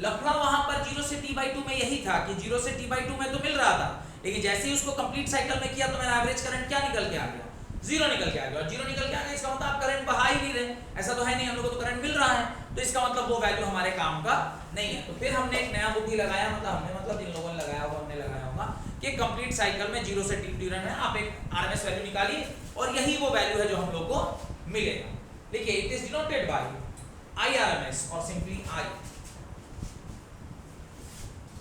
लफड़ा वहां पर 0 से t/2 में यही था कि 0 से t/2 में तो मिल रहा था, लेकिन जैसे ही उसको कंप्लीट साइकिल में किया तो मेरा एवरेज करंट क्या निकल के आ गया, 0 निकल के आ गया। और 0 निकल के आ गया इसका मतलब आप करंट बहा ही नहीं रहे, ऐसा तो है नहीं, हम लोग को तो करंट मिल रहा है, तो इसका मतलब वो वैल्यू हमारे काम का नहीं है। तो फिर हमने एक नया बुद्धि लगाया, मतलब इन लोगों ने लगाया होगा, हमने लगाया होगा कि कंप्लीट साइकिल में 0 से t ड्यूरेशन है, आप एक आरएमएस वैल्यू निकालिए और यही वो वैल्यू है जो हम लोग को मिलेगा। देखिए it is denoted by IRMS और simply I,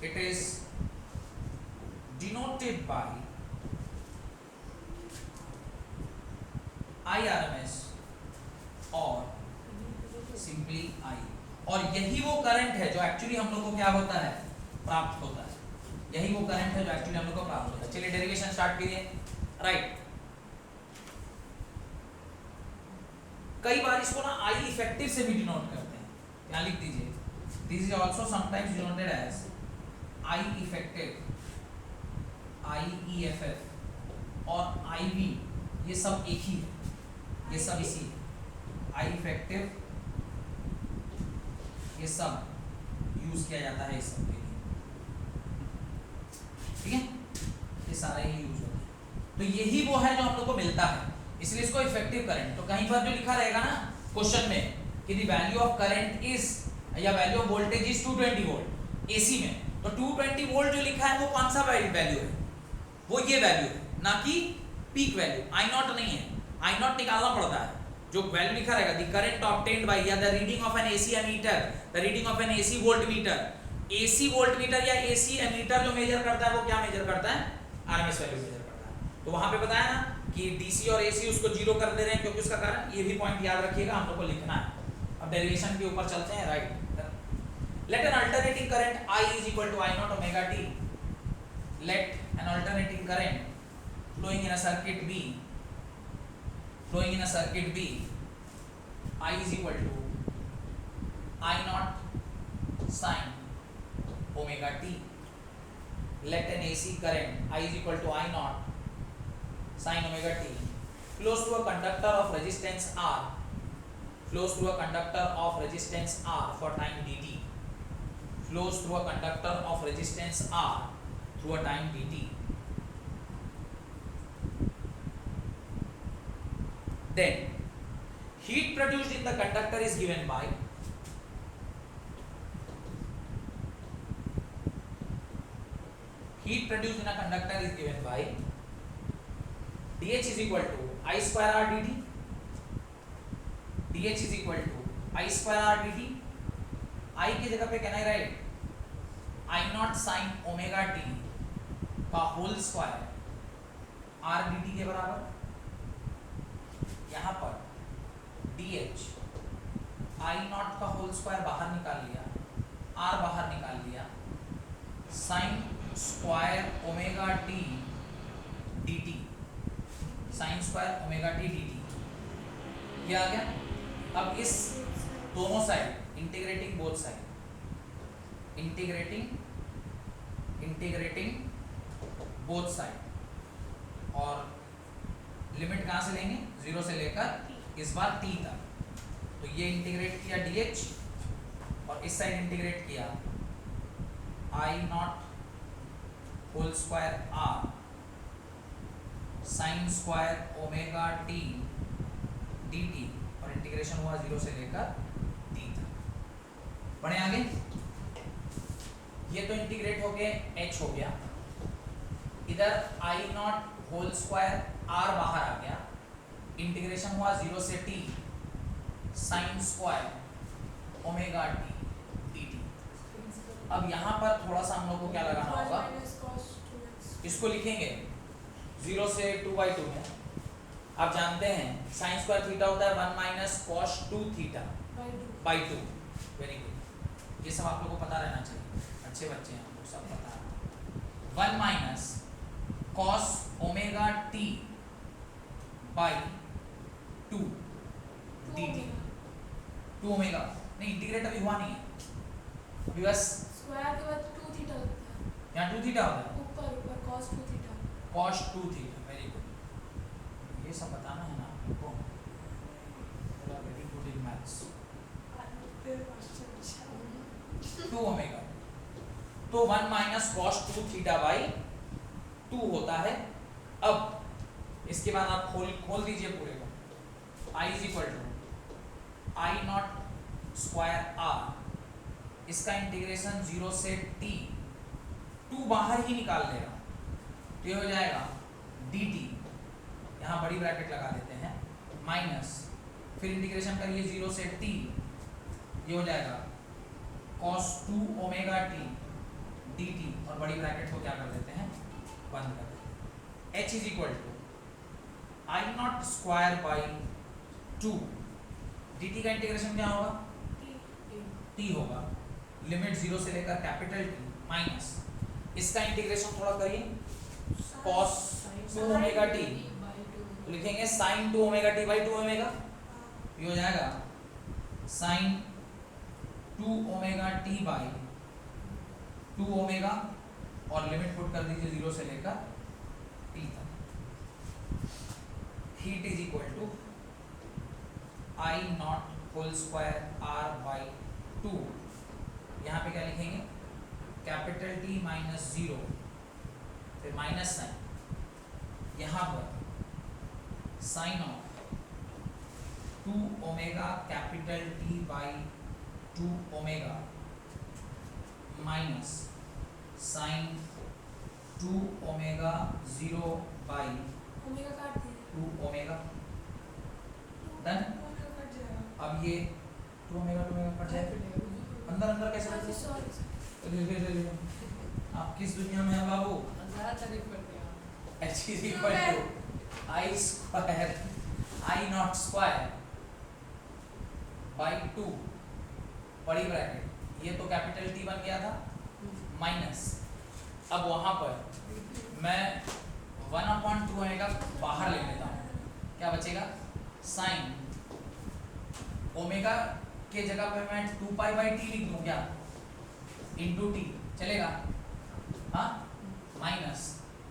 it is denoted by IRMS और सिंपली I, और यही वो करंट है जो एक्चुअली हम लोग को क्या होता है, प्राप्त होता है, यही वो करंट है जो एक्चुअली हम लोग को प्राप्त होता है। चलिए डेरिवेशन स्टार्ट करिए। राइट, कई बार इसको ना I इफेक्टिव से भी डिनोट करते हैं, यहाँ लिख दीजिए, this is also sometimes denoted as I effective, IEFF और IB, ये सब एक ही है, ये सब इसी है, I इफेक्टिव, ये सब यूज किया जाता है इस सब के लिए, ठीक है, ये सारे ही यूज होते हैं। तो यही वो है जो हम लोग को मिलता है, इसलिए इसको इफेक्टिव करंट। तो कहीं पर जो लिखा रहेगा ना क्वेश्चन में कि the value of current is, या value of voltage is 220 volt AC में, तो 220 वोल्ट जो लिखा है वो कौन सा वैल्यू है, वो ये वैल्यू है, ना कि पीक वैल्यू। आई नॉट नहीं है, आई नॉट निकालना पड़ता है, जो वैल्यू लिखा रहेगा द करंट ऑब्टेन्ड बाय, या the reading of an AC ammeter, the reading of an AC voltmeter, AC voltmeter या एसी एमीटर जो मेजर करता है वो क्या मेजर करता है, आरएमएस वैल्यू मेजर करता है। तो वहां पे बताया ना कि डीसी और एसी उसको 0 कर दे रहे हैं, क्योंकि उसका कारण, ये भी पॉइंट याद रखिएगा, हम लोग को लिखना है। अब डेरिवेशन के ऊपर चलते हैं। Right, let an alternating current I is equal to I naught omega t, let an alternating current flowing in a circuit B, I is equal to I naught sin omega t, let an AC current I is equal to I naught sin omega t flows through a conductor of resistance R, for time dt, flows through a conductor of resistance R through a time dt. Then heat produced in the conductor is given by, dH is equal to I square R dt, I की जगह पे can I right I not sine omega t का whole square R dt के बराबर, यहाँ पर dH I not का whole square बाहर निकाल लिया, R बाहर निकाल लिया, sign square omega t dt, sign square omega t dt, ये आ गया। अब इस दोनों side integrating both side, integrating both side, और लिमिट कहाँ से लेंगे, 0 से लेकर इस बार t तक। तो ये इंटीग्रेट किया dh और इस साइड इंटीग्रेट किया I not whole square r sine square omega t dt, और इंटीग्रेशन हुआ 0 से लेकर t तक। बढ़े आगे, ये तो इंटीग्रेट हो गए, h हो गया, इधर I not whole square r बाहर आ गया, इंटीग्रेशन हुआ 0 से t sine square omega t dt। अब यहाँ पर थोड़ा सा हम लोग को क्या लगाना होगा, इसको लिखेंगे 0 से 2/2 में। आप जानते हैं साइन स्क्वायर थीटा होता है 1 minus cos 2 theta by 2। Very good, ये सब आप लोगों को पता रहना चाहिए, अच्छे बच्चे हैं आप लोग, सब पता है। 1 minus cos omega t by 2 dt, 2 omega, नहीं इंटीग्रेट अभी हुआ नहीं है, अभी बस स्क्वायर के बाद 2 थीटा लगता है, यहाँ 2 थीटा होता है, ऊपर cos 2 theta. cos 2 theta. Very good, ये सब बताना है ना आप लोग को, very good in maths. 2 omega, तो 1 माइनस कॉस 2 थीटा बाई 2 होता है। अब इसके बाद आप खोल दीजिए पूरे को, I is equal to I naught square r, इसका इंटीग्रेशन 0 से t, 2 बाहर ही निकाल लेगा तो ये हो जाएगा dt, यहाँ बड़ी ब्रैकेट लगा देते हैं, माइनस फिर इंटीग्रेशन करिए 0 से t, ये हो जाएगा cos 2 ओमेगा t dt, और बड़ी ब्रैकेट को क्या कर देते हैं, बंद कर देते हैं। h is equal to I naught square by 2, dt का इंटीग्रेशन क्या होगा, t होगा, लिमिट 0 से लेकर कैपिटल T माइनस इसका इंटीग्रेशन थोड़ा करिए, cos 2 ओमेगा t, तो लिखेंगे sin 2 omega t by 2 omega, ये हो जाएगा sin 2 omega t by 2 omega, और लिमिट पुट कर दीजिए 0 से लेकर t तक। Heat is equal to I naught whole square r by 2, यहाँ पे क्या लिखेंगे, कैपिटल T माइनस 0, फिर माइनस साइन, यहाँ पर sine of 2 omega capital T by 2 omega minus sine 2 omega 0 by omega काट दिए, 2 ओमेगा। डन। ओमेगा कट जाएगा। अब ये 2 ओमेगा कट जाएगा, अंदर अंदर कैसे सॉरी बचे? सॉरी आप किस दुनिया में हैं बाबू? ज़्यादा तारीफ करते हैं। h is equal to I square I naught square by 2 बड़ी ब्रैकेट, ये तो कैपिटल T बन गया था, माइनस अब वहां पर मैं 1/2 ओमेगा बाहर ले लेता हूँ, क्या बचेगा, साइन ओमेगा के जगह पे मैं 2 पाई बाई टी लिख दूँ क्या, इंटू टी चलेगा, हाँ, माइनस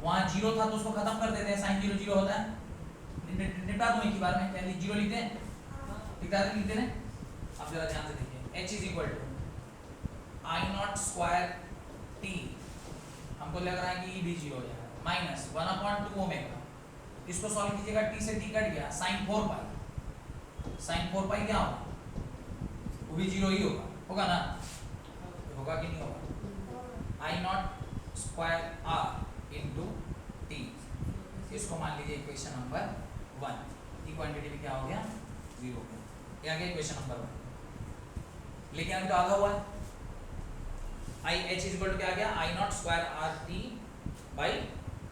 वहाँ 0 था तो उसको खत्म कर देते हैं, साइन 0 0 होता है, निपटा दूँ एक ही बार में, क्या 0 लिखते हैं, लिखते हैं। अब जरा ध्यान से देखिए, h is equal to I naught square T, हमको लग रहा है कि ये भी 0 हो जाएगा, माइनस 1/2 ओमेगा, इसको सॉल्व कीजिएगा, t से t कट गया, साइन 4 पाई, साइन 4 पाई क्या होगा, वो भी 0 ही होगा ना, होगा कि नहीं होगा, I naught square r into T, इसको मान लीजिए इक्वेशन नंबर 1, की क्वांटिटी में क्या हो गया, 0 हो गया, ये आ गया इक्वेशन नंबर 1। लेकिन अभी तो आधा हुआ है, I H is equal to क्या आ गया, I naught square R T by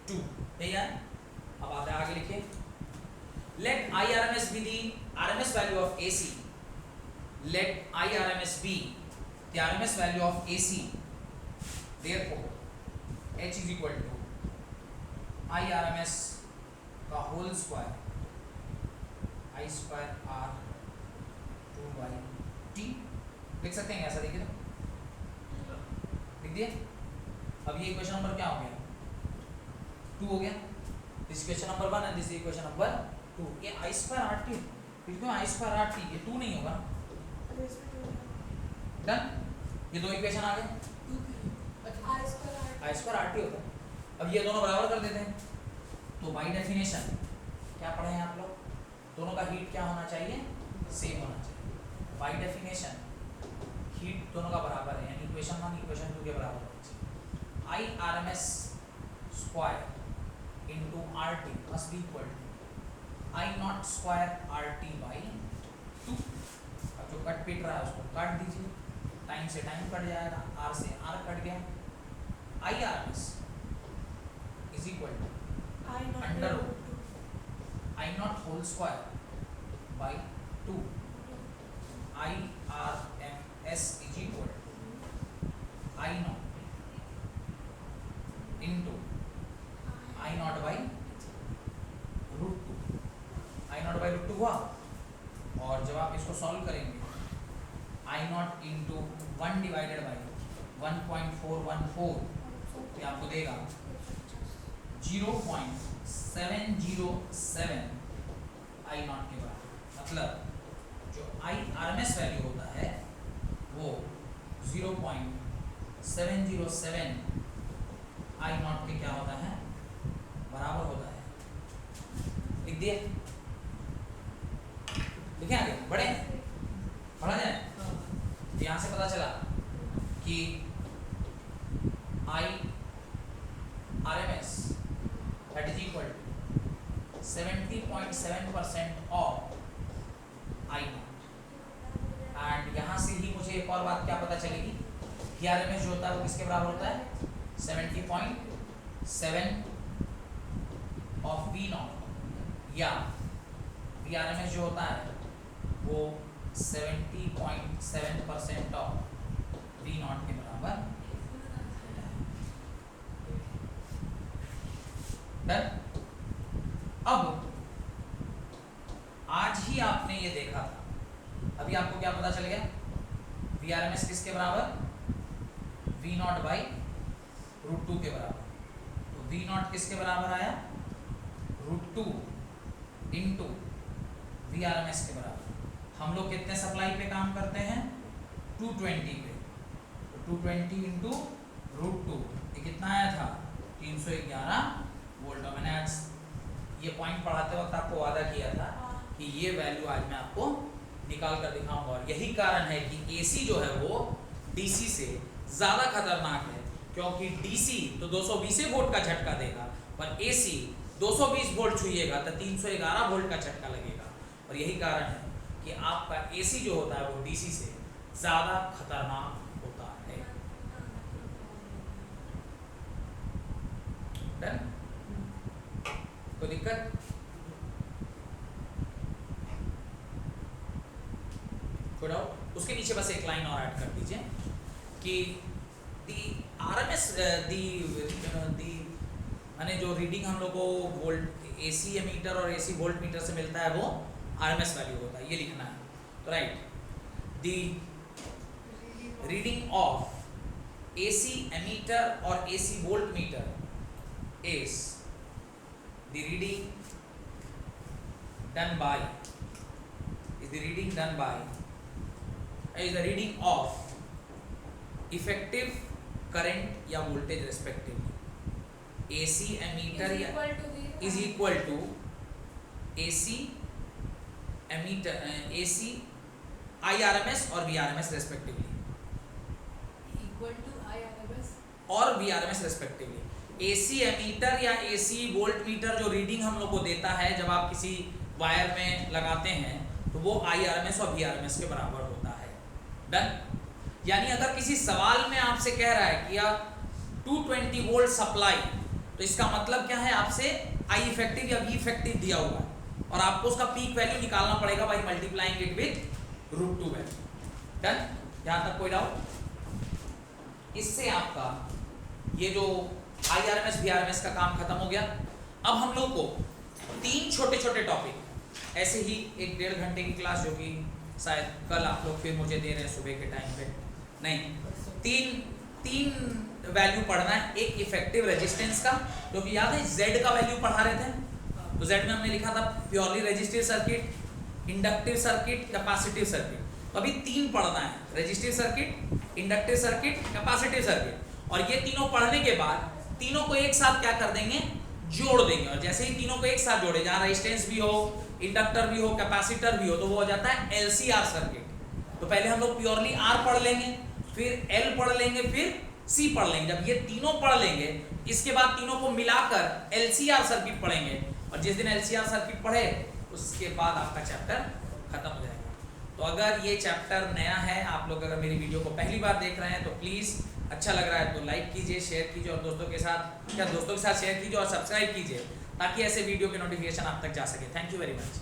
2, यही है। अब आते हैं आगे, लिखिए, let I R M S be the R M S value of A C, let I R M S be the R M S value of A C, therefore H is equal to I R M S का whole square, I square R 2/t लिख सकते हैं, ऐसा देखिए तो लिख दिए। अब ये इक्वेशन नंबर क्या हो गया, 2 हो गया। This equation number 1 and this equation number 2। ये I2RT, क्यों I2RT, ये 2 नहीं होगा। डन, ये दो इक्वेशन आ गए, I2RT होता है। अब ये दोनों बराबर कर देते हैं, तो बाय डेफिनेशन क्या पढ़े हैं आप लोग, दोनों का हीट क्या होना चाहिए, सेम होना चाहिए। बाय डेफिनेशन हीट दोनों का बराबर है, यानी इक्वेशन 1 इक्वेशन 2 के बराबर होना चाहिए। I RMS square into RT must be equal to I not square RT by 2। अब जो कट पीट रहा है उसको काट दीजिए, टाइम से टाइम कट जाएगा, R से R कट गया। I RMS is equal to under I not whole square by 2। I RMS is equal to I not into I not by √2। I not by √2 हुआ, और जब आप इसको solve करेंगे I not into 1 divided by 1.414, ये आपको देगा 0.707 I not के बराबर। मतलब जो I RMS वैल्यू होता है वो 0.707 I नॉट के क्या होता है, बराबर होता है। लिख दिए, लिखे आगे बढ़े, पढ़ा जाए। तो यहाँ से पता चला कि I RMS that is equal to 70.7% of I not. And यहाँ से ही मुझे एक और बात क्या पता चलेगी, कि RMS जो होता है वो किसके बराबर होता है, 70.7 ऑफ V नॉट, या VRMS जो होता है वो 70.7% ऑफ V नॉट के बराबर। डन। अब आज ही आपने ये देखा था, अभी आपको क्या पता चल गया, VRMS किसके बराबर, V नॉट बाई √2 के बराबर। तो V नॉट किसके बराबर आया, √2 इंटू VRMS के बराबर। हम लोग कितने सप्लाई पे काम करते हैं, 220 पे, तो 220 इंटू √2, ये कितना आया था, 311 वोल्ट। मैंने आज ये पॉइंट पढ़ाते वक्त आपको वादा किया था कि ये वैल्यू आज मैं आपको निकाल कर दिखाऊंगा, और यही कारण है कि AC जो है वो DC से ज़्यादा खतरनाक है, क्योंकि DC तो 220 वोल्ट का झटका देगा, पर AC 220 वोल्ट छुएगा तो 311 वोल्ट का झटका लगेगा। और यही कारण है कि आपका AC जो होता है वो DC से ज़्यादा खतरनाक होता है। डन, कोई दिक्कत, कोई डाउट? उसके नीचे बस एक लाइन और ऐड कर दीजिए कि दी RMS माने जो रीडिंग हम लोग को वोल्ट AC एमीटर और AC वोल्ट मीटर से मिलता है वो RMS वैल्यू होता है, ये लिखना है। तो write, the reading of AC ammeter और AC voltmeter is the reading done by is the reading of effective current या voltage respectively। AC ammeter is equal to AC ammeter AC IRMS और VRMS respectively, equal to IRMS और VRMS respectively। AC ammeter या AC volt meter जो reading हम लोग को देता है जब आप किसी वायर में लगाते हैं, तो वो IRMS और VRMS के बराबर होता है। डन। यानी अगर किसी सवाल में आपसे कह रहा है कि 220 वोल्ट सप्लाई, तो इसका मतलब क्या है, आपसे I इफेक्टिव या V इफेक्टिव दिया हुआ है, और आपको उसका पीक वैल्यू निकालना पड़ेगा by multiplying it with √2 value. Done, यहाँ तक कोई डाउट? इससे आपका ये जो IRMS VRMS का काम खत्म हो गया। अब हम लोग को 3 छोटे छोटे टॉपिक, ऐसे ही एक 1.5 घंटे की क्लास जो कि शायद कल आप लोग फिर मुझे दे रहे हैं सुबह के टाइम पे, नहीं, तीन वैल्यू पढ़ना है। एक इफेक्टिव रेजिस्टेंस का, क्योंकि याद है जेड का वैल्यू पढ़ा रहे थे, तो जेड में हमने लिखा था purely resistive circuit, inductive circuit, capacitive circuit. तो अभी तीन पढ़ना है, resistive circuit, inductive circuit, capacitive circuit. और ये तीनों पढ़ने के बाद तीनों को एक साथ क्या कर देंगे, जोड़ देंगे। और जैसे ही तीनों को एक साथ जोड़े, जहाँ रेजिस्टेंस भी हो, इंडक्टर भी हो, कैपेसिटर भी हो, तो वो हो जाता है एलसीआर सर्किट। तो पहले हम लोग प्योरली आर पढ़ लेंगे, फिर एल पढ़ लेंगे, फिर सी पढ़ लेंगे। जब ये तीनों पढ़ लेंगे, इसके बाद तीनों को मिलाकर एलसीआर सर्किट पढ़ेंगे। और जिस दिन एलसीआर सर्किट पढ़े, उसके बाद आपका चैप्टर खत्म हो जाएगा। तो अगर ये चैप्टर नया है, आप लोग अगर मेरी वीडियो को पहली बार देख रहे हैं, तो प्लीज़ अच्छा लग रहा है तो लाइक कीजिए, शेयर कीजिए, और दोस्तों के साथ शेयर कीजिए और सब्सक्राइब कीजिए, ताकि ऐसे वीडियो के नोटिफिकेशन आप तक जा सके। Thank you very much.